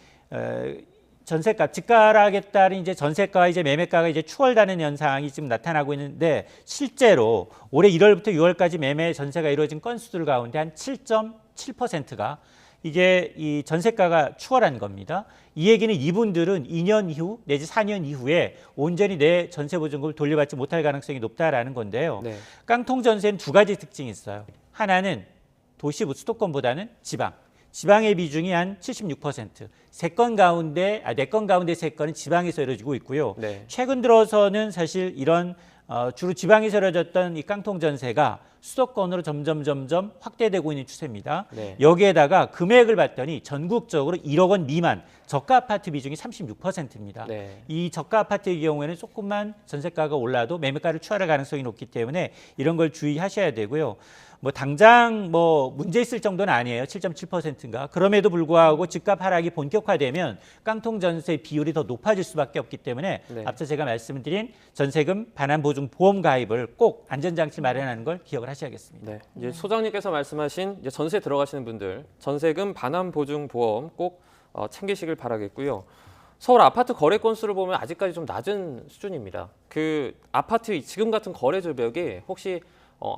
전세값, 집가락에 따른 이제 전세가와 이제 매매가가 이제 추월되는 현상이 지금 나타나고 있는데 실제로 올해 1월부터 6월까지 매매 전세가 이루어진 건수들 가운데 한 7.7%가 이게 이 전세가가 추월한 겁니다. 이 얘기는 이분들은 2년 이후 내지 4년 이후에 온전히 내 전세보증금을 돌려받지 못할 가능성이 높다라는 건데요. 네. 깡통 전세는 두 가지 특징이 있어요. 하나는 도시 수도권보다는 지방. 지방의 비중이 한 76%. 4건 가운데 3건은 지방에서 이루어지고 있고요. 네. 최근 들어서는 사실 이런 주로 지방에서 이루어졌던 이 깡통 전세가 수도권으로 점점 확대되고 있는 추세입니다. 네. 여기에다가 금액을 봤더니 전국적으로 1억 원 미만 저가 아파트 비중이 36%입니다. 네. 이 저가 아파트의 경우에는 조금만 전세가가 올라도 매매가를 추월할 가능성이 높기 때문에 이런 걸 주의하셔야 되고요. 뭐 당장 뭐 문제 있을 정도는 아니에요. 7.7%인가. 그럼에도 불구하고 집값 하락이 본격화되면 깡통 전세 비율이 더 높아질 수밖에 없기 때문에 네. 앞서 제가 말씀드린 전세금 반환 보증 보험 가입을 꼭 안전장치 마련하는 걸 기억을 하셔야겠습니다. 네. 이제 소장님께서 말씀하신 이제 전세 들어가시는 분들 전세금 반환 보증 보험 꼭 챙기시길 바라겠고요. 서울 아파트 거래 건수를 보면 아직까지 좀 낮은 수준입니다. 그 아파트 지금 같은 거래 절벽이 혹시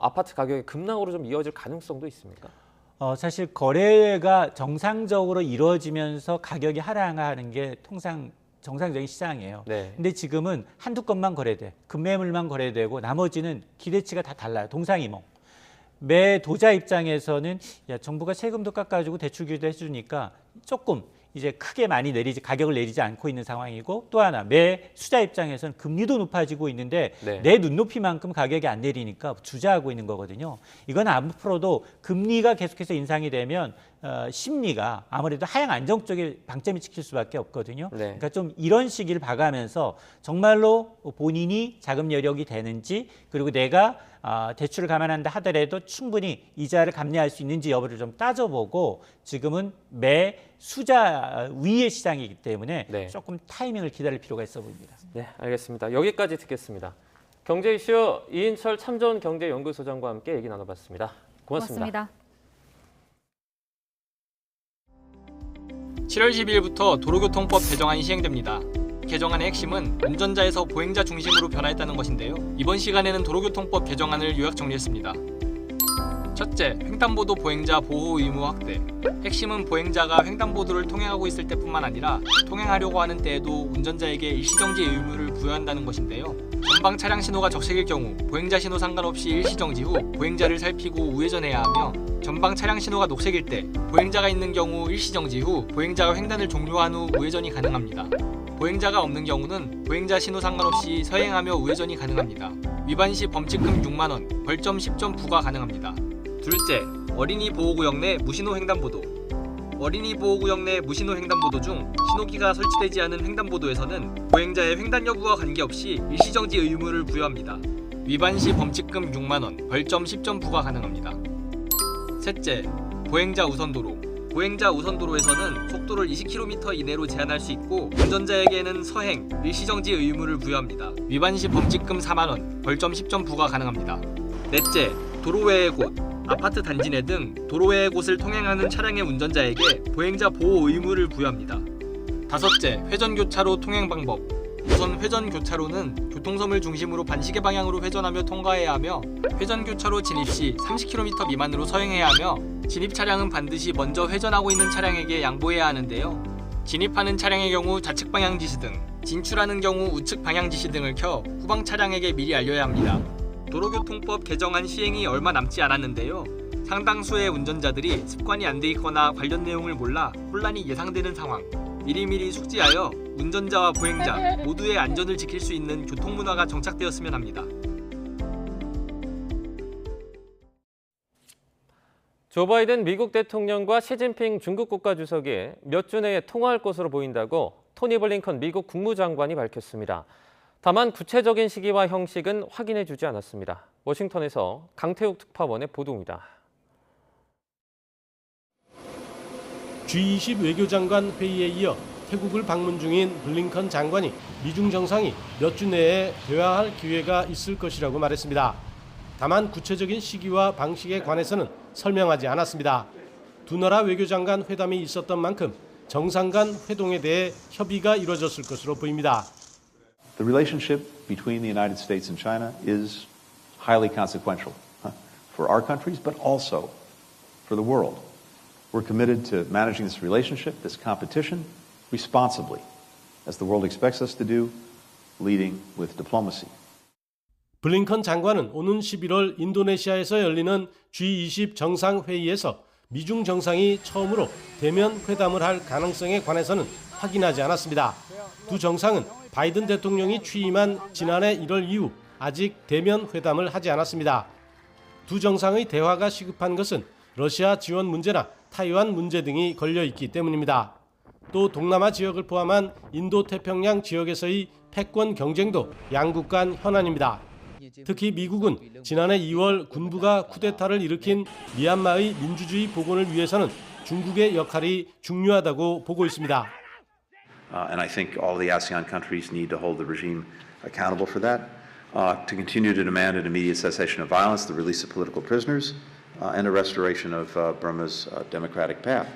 아파트 가격의 급락으로 좀 이어질 가능성도 있습니까? 사실 거래가 정상적으로 이루어지면서 가격이 하락하는 게 통상 정상적인 시장이에요. 네. 근데 지금은 한두 건만 거래돼. 급매물만 거래되고 나머지는 기대치가 다 달라요. 동상이몽. 매도자 입장에서는 야, 정부가 세금도 깎아주고 대출 규제도 해주니까 조금 이제 크게 많이 가격을 내리지 않고 있는 상황이고 또 하나 매수자 입장에서는 금리도 높아지고 있는데 네. 내 눈높이만큼 가격이 안 내리니까 주저하고 있는 거거든요. 이건 앞으로도 금리가 계속해서 인상이 되면 심리가 아무래도 하향 안정 쪽에 방점이 찍힐 수밖에 없거든요. 네. 그러니까 좀 이런 시기를 봐가면서 정말로 본인이 자금 여력이 되는지 그리고 내가 대출을 감안한다 하더라도 충분히 이자를 감내할 수 있는지 여부를 좀 따져보고 지금은 매수자 위의 시장이기 때문에 네. 조금 타이밍을 기다릴 필요가 있어 보입니다. 네, 알겠습니다. 여기까지 듣겠습니다. 경제 이슈 이인철 참전 경제연구소장과 함께 얘기 나눠봤습니다. 고맙습니다. 7월 12일부터 도로교통법 개정안이 시행됩니다. 개정안의 핵심은 운전자에서 보행자 중심으로 변화했다는 것인데요. 이번 시간에는 도로교통법 개정안을 요약 정리했습니다. 첫째, 횡단보도 보행자 보호 의무 확대. 핵심은 보행자가 횡단보도를 통행하고 있을 때뿐만 아니라 통행하려고 하는 때에도 운전자에게 일시정지 의무를 부여한다는 것인데요. 전방 차량 신호가 적색일 경우 보행자 신호 상관없이 일시정지 후 보행자를 살피고 우회전해야 하며 전방 차량 신호가 녹색일 때 보행자가 있는 경우 일시정지 후 보행자가 횡단을 종료한 후 우회전이 가능합니다. 보행자가 없는 경우는 보행자 신호 상관없이 서행하며 우회전이 가능합니다. 위반 시 범칙금 6만 원, 벌점 10점 부과 가능합니다. 둘째, 어린이 보호구역 내 무신호 횡단보도. 어린이 보호구역 내 무신호 횡단보도 중 신호기가 설치되지 않은 횡단보도에서는 보행자의 횡단 여부와 관계없이 일시정지 의무를 부여합니다. 위반 시 범칙금 6만 원, 벌점 10점 부과 가능합니다. 셋째, 보행자 우선도로. 보행자 우선도로에서는 속도를 20km 이내로 제한할 수 있고 운전자에게는 서행, 일시정지 의무를 부여합니다. 위반 시 범칙금 4만 원, 벌점 10점 부과 가능합니다. 넷째, 도로외의 곳. 아파트 단지 내 등 도로외의 곳을 통행하는 차량의 운전자에게 보행자 보호 의무를 부여합니다. 다섯째, 회전교차로 통행 방법. 우선 회전교차로는 교통섬을 중심으로 반시계 방향으로 회전하며 통과해야 하며 회전교차로 진입 시 30km 미만으로 서행해야 하며 진입 차량은 반드시 먼저 회전하고 있는 차량에게 양보해야 하는데요. 진입하는 차량의 경우 좌측 방향 지시 등, 진출하는 경우 우측 방향 지시 등을 켜 후방 차량에게 미리 알려야 합니다. 도로교통법 개정안 시행이 얼마 남지 않았는데요. 상당수의 운전자들이 습관이 안 돼 있거나 관련 내용을 몰라 혼란이 예상되는 상황. 미리미리 숙지하여 운전자와 보행자 모두의 안전을 지킬 수 있는 교통문화가 정착되었으면 합니다. 조 바이든 미국 대통령과 시진핑 중국 국가주석이 몇 주 내에 통화할 것으로 보인다고 토니 블링컨 미국 국무장관이 밝혔습니다. 다만 구체적인 시기와 형식은 확인해 주지 않았습니다. 워싱턴에서 강태욱 특파원의 보도입니다. G20 외교장관 회의에 이어 태국을 방문 중인 블링컨 장관이 미중 정상이 몇 주 내에 대화할 기회가 있을 것이라고 말했습니다. 다만 구체적인 시기와 방식에 관해서는 설명하지 않았습니다. 두 나라 외교장관 회담이 있었던 만큼 정상 간 회동에 대해 협의가 이루어졌을 것으로 보입니다. The relationship between the United States and China is highly consequential for our countries, but also for the world. We're committed to managing this relationship, this competition, responsibly, as the world expects us to do, leading with diplomacy. 블링컨 장관은 오는 11월 인도네시아에서 열리는 G20 정상회의에서 미중 정상이 처음으로 대면 회담을 할 가능성에 관해서는 확인하지 않았습니다. 두 정상은 바이든 대통령이 취임한 지난해 1월 이후 아직 대면 회담을 하지 않았습니다. 두 정상의 대화가 시급한 것은 러시아 지원 문제나 타이완 문제 등이 걸려 있기 때문입니다. 또 동남아 지역을 포함한 인도태평양 지역에서의 패권 경쟁도 양국 간 현안입니다. 특히 미국은 지난해 2월 군부가 쿠데타를 일으킨 미얀마의 민주주의 복원을 위해서는 중국의 역할이 중요하다고 보고 있습니다. And I think all the ASEAN countries need to hold the regime accountable for that, to continue to demand an immediate cessation of violence, the release of political prisoners, and a restoration of Burma's democratic path.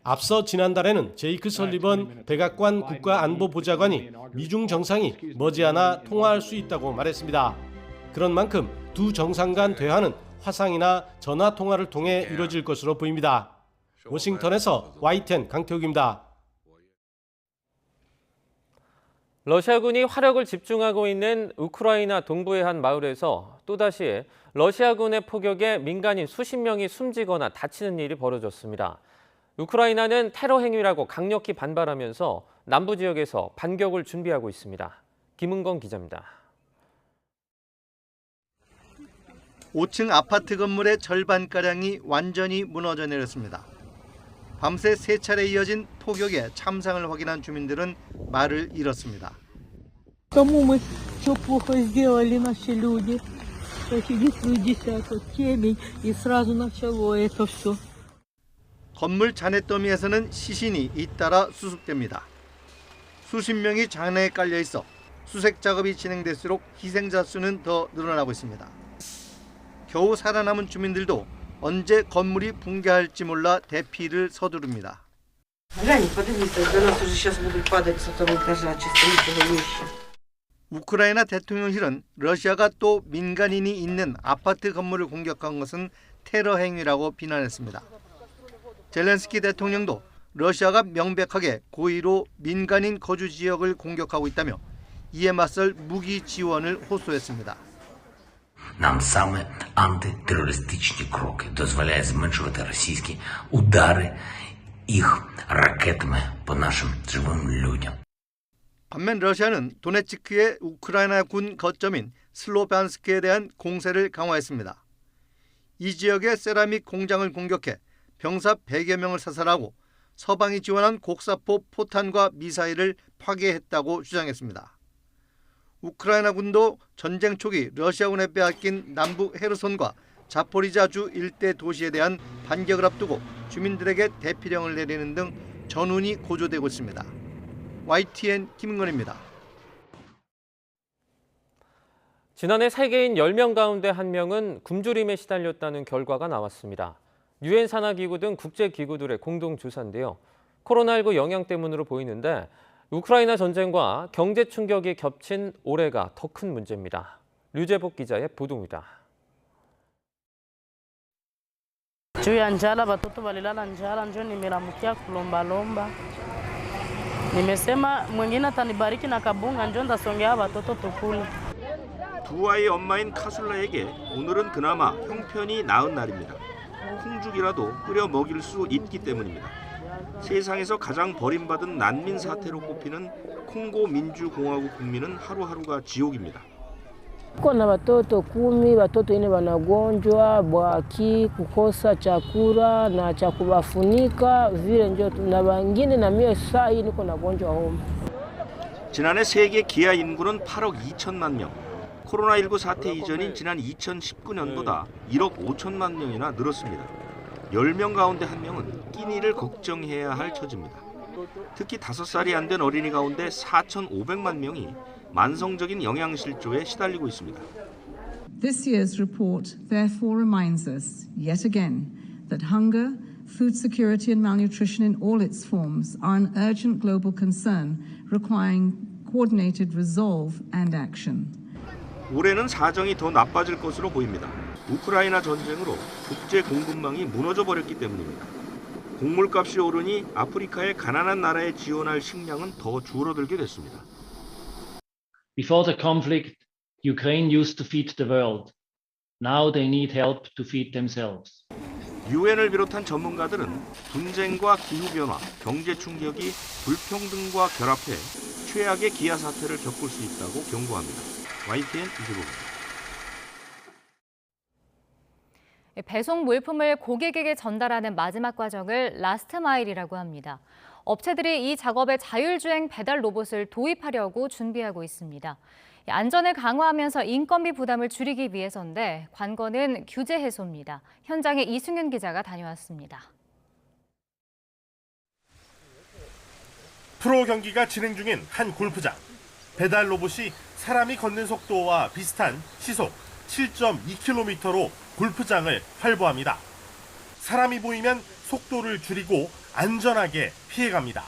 앞서 지난달에는 제이크 설리번 백악관 국가안보보좌관이 미중 정상이 머지않아 통화할 수 있다고 말했습니다. 그런 만큼 두 정상 간 대화는 화상이나 전화 통화를 통해 이뤄질 것으로 보입니다. 워싱턴에서 YTN 강태욱입니다. 러시아군이 화력을 집중하고 있는 우크라이나 동부의 한 마을에서 또다시 러시아군의 포격에 민간인 수십 명이 숨지거나 다치는 일이 벌어졌습니다. 우크라이나는 테러 행위라고 강력히 반발하면서 남부 지역에서 반격을 준비하고 있습니다. 김은건 기자입니다. 5층 아파트 건물의 절반가량이 완전히 무너져 내렸습니다. 밤새 3차례 이어진 포격에 참상을 확인한 주민들은 말을 잃었습니다. Кому мы что плохо сделали наши люди? темень и сразу начало это все. 건물 잔해더미에서는 시신이 잇따라 수습됩니다. 수십 명이 잔해에 깔려 있어 수색 작업이 진행될수록 희생자 수는 더 늘어나고 있습니다. 겨우 살아남은 주민들도 언제 건물이 붕괴할지 몰라 대피를 서두릅니다. 우크라이나 대통령실은 러시아가 또 민간인이 있는 아파트 건물을 공격한 것은 테러 행위라고 비난했습니다. 젤렌스키 대통령도 러시아가 명백하게 고의로 민간인 거주 지역을 공격하고 있다며 이에 맞설 무기 지원을 호소했습니다. Нам саме антитерористичні кроки дозволяють зменшувати російські удари їх ракетами по нашим живим людям. 반면 러시아는 도네츠크의 우크라이나 군 거점인 슬로비안스크에 대한 공세를 강화했습니다. 이 지역의 세라믹 공장을 공격해 병사 100여 명을 사살하고 서방이 지원한 곡사포 포탄과 미사일을 파괴했다고 주장했습니다. 우크라이나 군도 전쟁 초기 러시아군에 빼앗긴 남부 헤르손과 자포리자주 일대 도시에 대한 반격을 앞두고 주민들에게 대피령을 내리는 등 전운이 고조되고 있습니다. YTN 김은건입니다. 지난해 세계인 10명 가운데 1명은 굶주림에 시달렸다는 결과가 나왔습니다. 유엔 산하기구 등 국제기구들의 공동조사인데요. 코로나19 영향 때문으로 보이는데 우크라이나 전쟁과 경제 충격이 겹친 올해가 더 큰 문제입니다. 류재복 기자의 보도입니다. juu ya njala, watoto walilala njala, njo nimeramukia kulombalomba. Nimesema mwingine atanibariki na kabunga, njo ndasongea watoto tukule. 두 아이의 엄마인 카술라에게 오늘은 그나마 형편이 나은 날입니다. 콩죽이라도 끓여 먹일 수 있기 때문입니다. 세상에서 가장 버림받은 난민 사태로 꼽히는 콩고 민주공화국 국민은 하루하루가 지옥입니다. Kuna watoto 10, watoto ine wanagonjwa bwaki, kukosa chakula na cha kuwafunika vile ndio na wengine, na mimi saa hii niko nagonjwa homa. 지난해 세계 기아 인구는 8억 2천만 명. 코로나19 사태 이전인 지난 2019년보다 1억 5천만 명이나 늘었습니다. 10명 가운데 1명은 끼니를 걱정해야 할 처지입니다. 특히 5살이 안 된 어린이 가운데 4,500만 명이 만성적인 영양실조에 시달리고 있습니다. This year's report therefore reminds us yet again that hunger, food security and malnutrition in all its forms are an urgent global concern requiring coordinated resolve and action. 올해는 사정이 더 나빠질 것으로 보입니다. 우크라이나 전쟁으로 국제 공급망이 무너져 버렸기 때문입니다. 곡물값이 오르니 아프리카의 가난한 나라에 지원할 식량은 더 줄어들게 됐습니다. Before the conflict, Ukraine used to feed the world. Now they need help to feed themselves. 유엔을 비롯한 전문가들은 분쟁과 기후변화, 경제 충격이 불평등과 결합해 최악의 기아 사태를 겪을 수 있다고 경고합니다. YTN 이주로입니다. 배송 물품을 고객에게 전달하는 마지막 과정을 라스트 마일이라고 합니다. 업체들이 이 작업에 자율주행 배달 로봇을 도입하려고 준비하고 있습니다. 안전을 강화하면서 인건비 부담을 줄이기 위해서인데 관건은 규제 해소입니다. 현장에 이승윤 기자가 다녀왔습니다. 프로 경기가 진행 중인 한 골프장. 배달 로봇이 사람이 걷는 속도와 비슷한 시속 7.2km로 골프장을 활보합니다. 사람이 보이면 속도를 줄이고 안전하게 피해갑니다.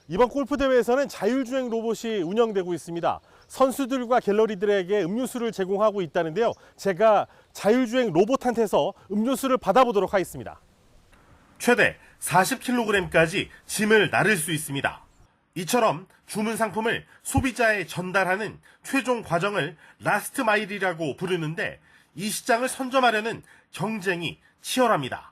이번 골프 대회에서는 자율주행 로봇이 운영되고 있습니다. 선수들과 갤러리들에게 음료수를 제공하고 있다는데요. 제가 자율주행 로봇한테서 음료수를 받아보도록 하겠습니다. 최대 40kg까지 짐을 나를 수 있습니다. 이처럼 주문 상품을 소비자에 전달하는 최종 과정을 라스트 마일이라고 부르는데 이 시장을 선점하려는 경쟁이 치열합니다.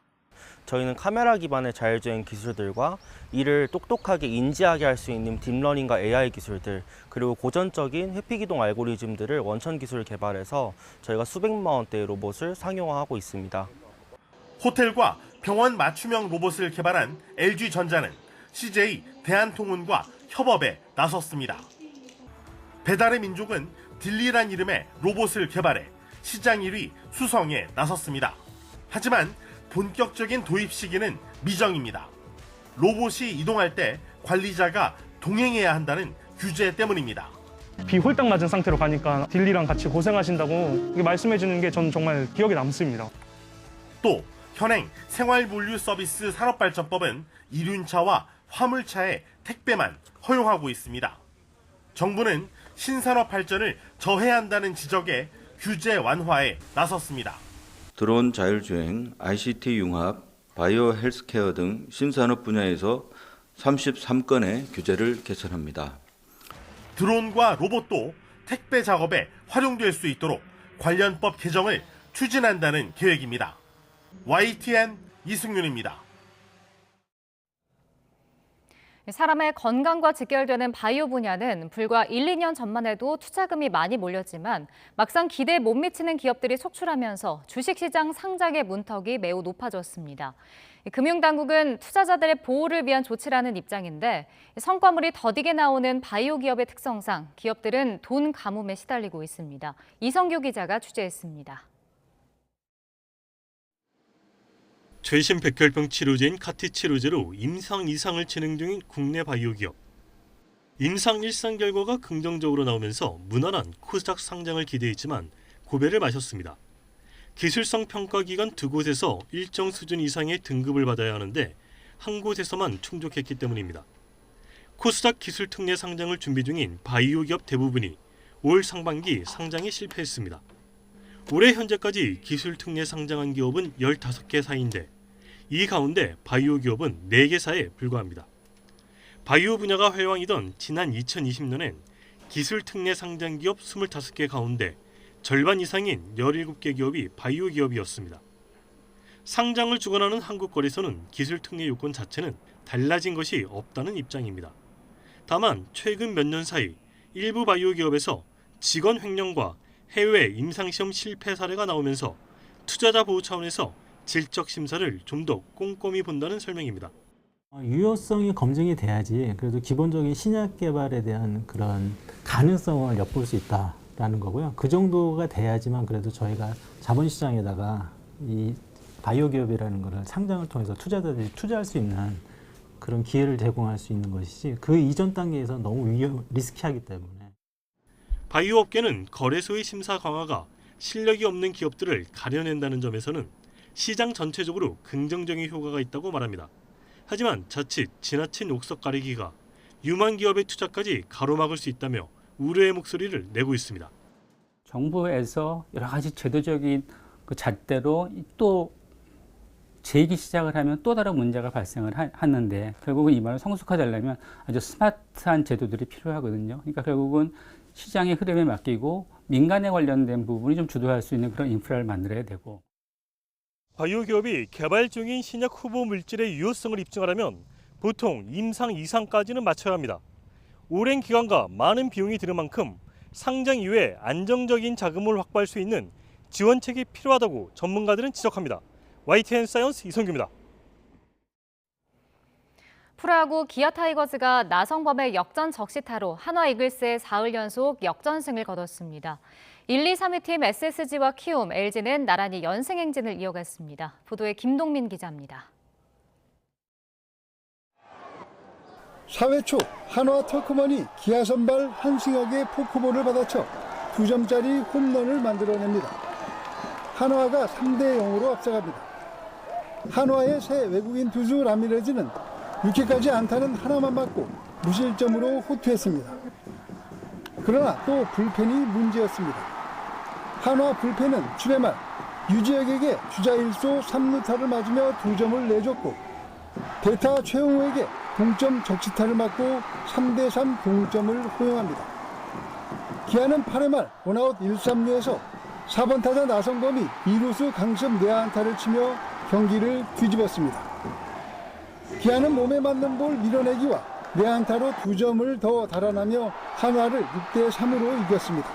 저희는 카메라 기반의 자율주행 기술들과 이를 똑똑하게 인지하게 할 수 있는 딥러닝과 AI 기술들, 그리고 고전적인 회피기동 알고리즘들을 원천 기술을 개발해서 저희가 수백만 원대의 로봇을 상용화하고 있습니다. 호텔과 병원 맞춤형 로봇을 개발한 LG전자는 CJ 대한통운과 협업에 나섰습니다. 배달의 민족은 딜리란 이름의 로봇을 개발해 시장 1위 수성에 나섰습니다. 하지만 본격적인 도입 시기는 미정입니다. 로봇이 이동할 때 관리자가 동행해야 한다는 규제 때문입니다. 비 홀딱 맞은 상태로 가니까 딜리랑 같이 고생하신다고 말씀해 주는 게 저는 정말 기억에 남습니다. 또 현행 생활물류 서비스 산업발전법은 이륜차와 화물차의 택배만 허용하고 있습니다. 정부는 신산업 발전을 저해야 한다는 지적에 규제 완화에 나섰습니다. 드론 자율주행, ICT 융합, 바이오 헬스케어 등 신산업 분야에서 33건의 규제를 개선합니다. 드론과 로봇도 택배 작업에 활용될 수 있도록 관련법 개정을 추진한다는 계획입니다. YTN 이승윤입니다. 사람의 건강과 직결되는 바이오 분야는 불과 1, 2년 전만 해도 투자금이 많이 몰렸지만 막상 기대에 못 미치는 기업들이 속출하면서 주식시장 상장의 문턱이 매우 높아졌습니다. 금융당국은 투자자들의 보호를 위한 조치라는 입장인데 성과물이 더디게 나오는 바이오 기업의 특성상 기업들은 돈 가뭄에 시달리고 있습니다. 이성규 기자가 취재했습니다. 최신 백혈병 치료제인 카티 치료제로 임상 2상을 진행 중인 국내 바이오 기업. 임상 1상 결과가 긍정적으로 나오면서 무난한 코스닥 상장을 기대했지만 고배를 마셨습니다. 기술성 평가 기관 2곳에서 일정 수준 이상의 등급을 받아야 하는데 한 곳에서만 충족했기 때문입니다. 코스닥 기술 특례 상장을 준비 중인 바이오 기업 대부분이 올 상반기 상장에 실패했습니다. 올해 현재까지 기술 특례 상장한 기업은 15개 사이인데 이 가운데 바이오 기업은 4개 사에 불과합니다. 바이오 분야가 회왕이던 지난 2020년엔 기술 특례 상장 기업 25개 가운데 절반 이상인 17개 기업이 바이오 기업이었습니다. 상장을 주관하는 한국거래소는 기술 특례 요건 자체는 달라진 것이 없다는 입장입니다. 다만 최근 몇 년 사이 일부 바이오 기업에서 직원 횡령과 해외 임상시험 실패 사례가 나오면서 투자자 보호 차원에서 질적 심사를 좀 더 꼼꼼히 본다는 설명입니다. 유효성이 검증이 돼야지 그래도 기본적인 신약 개발에 대한 그런 가능성을 엿볼 수 있다라는 거고요. 그 정도가 돼야지만 그래도 저희가 자본시장에다가 이 바이오 기업이라는 거를 상장을 통해서 투자자들이 투자할 수 있는 그런 기회를 제공할 수 있는 것이지 그 이전 단계에서 너무 리스키하기 때문에. 바이오 업계는 거래소의 심사 강화가 실력이 없는 기업들을 가려낸다는 점에서는 시장 전체적으로 긍정적인 효과가 있다고 말합니다. 하지만 자칫 지나친 옥석 가리기가 유망 기업의 투자까지 가로막을 수 있다며 우려의 목소리를 내고 있습니다. 정부에서 여러 가지 제도적인 그 잣대로 또 제기 시작을 하면 또 다른 문제가 발생을 하는데 결국은 이 말을 성숙화되려면 아주 스마트한 제도들이 필요하거든요. 그러니까 결국은 시장의 흐름에 맡기고 민간에 관련된 부분이 좀 주도할 수 있는 그런 인프라를 만들어야 되고. 바이오 기업이 개발 중인 신약 후보 물질의 유효성을 입증하려면 보통 임상 2상까지는 마쳐야 합니다. 오랜 기간과 많은 비용이 드는 만큼 상장 이후에 안정적인 자금을 확보할 수 있는 지원책이 필요하다고 전문가들은 지적합니다. YTN 사이언스 이성규입니다. 프로야구 기아 타이거즈가 나성범의 역전 적시타로 한화 이글스의 4흘 연속 역전승을 거뒀습니다. 1, 2, 3위 팀 SSG와 키움, LG는 나란히 연승 행진을 이어갔습니다. 보도에 김동민 기자입니다. 4회 초 한화 터크먼이 기아 선발 한승혁의 포크볼을 받아쳐 2점짜리 홈런을 만들어냅니다. 한화가 3대0으로 앞서갑니다. 한화의 새 외국인 투수 라미레즈는 6회까지 안타는 하나만 맞고 무실점으로 호투했습니다. 그러나 또 불펜이 문제였습니다. 한화 불펜은 7회 말 유지혁에게 주자 1소 3루타를 맞으며 2점을 내줬고 대타 최용호에게 동점 적시타를 맞고 3대3 동점을 허용합니다. 기아는 8회 말 원아웃 1, 3루에서 4번 타자 나성범이 2루수 강습 내안타를 치며 경기를 뒤집었습니다. 기아는 몸에 맞는 볼 밀어내기와 내안타로 2점을 더 달아나며 한화를 6대3으로 이겼습니다.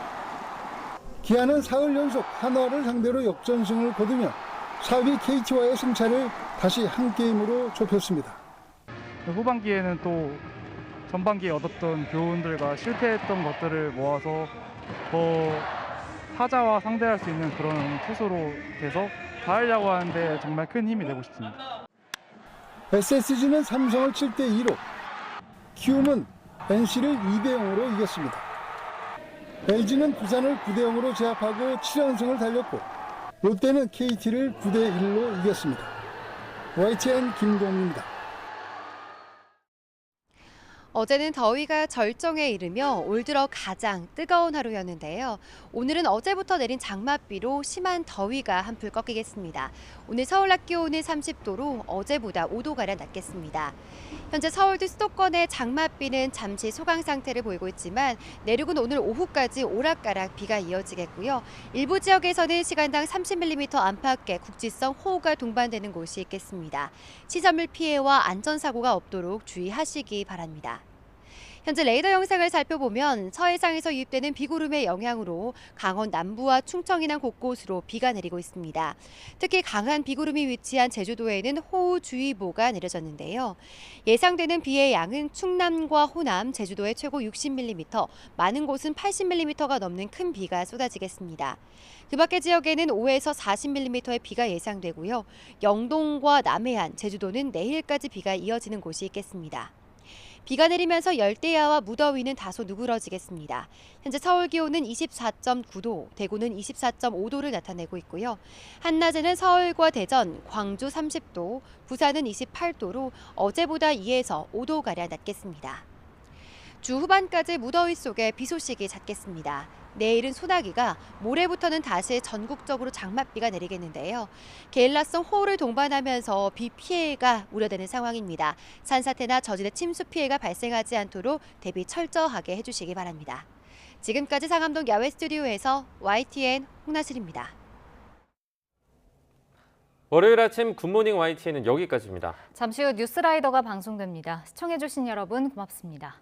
기아는 4흘 연속 한화를 상대로 역전승을 거두며 4위 KT와의 승차를 다시 한 게임으로 좁혔습니다. 후반기에는 또 전반기에 얻었던 교훈들과 실패했던 것들을 모아서 더 타자와 상대할 수 있는 그런 투수로 돼서 가으려고 하는데 정말 큰 힘이 되고 싶습니다. SSG는 삼성을 7대2로, 키움은 NC를 2대0으로 이겼습니다. LG는 부산을 9대0으로 제압하고 7연승을 달렸고 롯데는 KT를 9대1로 이겼습니다. YTN 김동입니다. 어제는 더위가 절정에 이르며 올 들어 가장 뜨거운 하루였는데요. 오늘은 어제부터 내린 장맛비로 심한 더위가 한풀 꺾이겠습니다. 오늘 서울 낮 기온은 30도로 어제보다 5도가량 낮겠습니다. 현재 서울도 수도권의 장맛비는 잠시 소강 상태를 보이고 있지만 내륙은 오늘 오후까지 오락가락 비가 이어지겠고요. 일부 지역에서는 시간당 30mm 안팎의 국지성 호우가 동반되는 곳이 있겠습니다. 시설물 피해와 안전사고가 없도록 주의하시기 바랍니다. 현재 레이더 영상을 살펴보면 서해상에서 유입되는 비구름의 영향으로 강원 남부와 충청 이남 곳곳으로 비가 내리고 있습니다. 특히 강한 비구름이 위치한 제주도에는 호우주의보가 내려졌는데요. 예상되는 비의 양은 충남과 호남, 제주도에 최고 60mm, 많은 곳은 80mm가 넘는 큰 비가 쏟아지겠습니다. 그 밖의 지역에는 5에서 40mm의 비가 예상되고요. 영동과 남해안, 제주도는 내일까지 비가 이어지는 곳이 있겠습니다. 비가 내리면서 열대야와 무더위는 다소 누그러지겠습니다. 현재 서울 기온은 24.9도, 대구는 24.5도를 나타내고 있고요. 한낮에는 서울과 대전, 광주 30도, 부산은 28도로 어제보다 2에서 5도가량 낮겠습니다. 주 후반까지 무더위 속에 비 소식이 잦겠습니다. 내일은 소나기가, 모레부터는 다시 전국적으로 장맛비가 내리겠는데요. 게릴라성 호우를 동반하면서 비 피해가 우려되는 상황입니다. 산사태나 저지대 침수 피해가 발생하지 않도록 대비 철저하게 해주시기 바랍니다. 지금까지 상암동 야외 스튜디오에서 YTN 홍나슬입니다. 월요일 아침 굿모닝 YTN은 여기까지입니다. 잠시 후 뉴스라이더가 방송됩니다. 시청해주신 여러분 고맙습니다.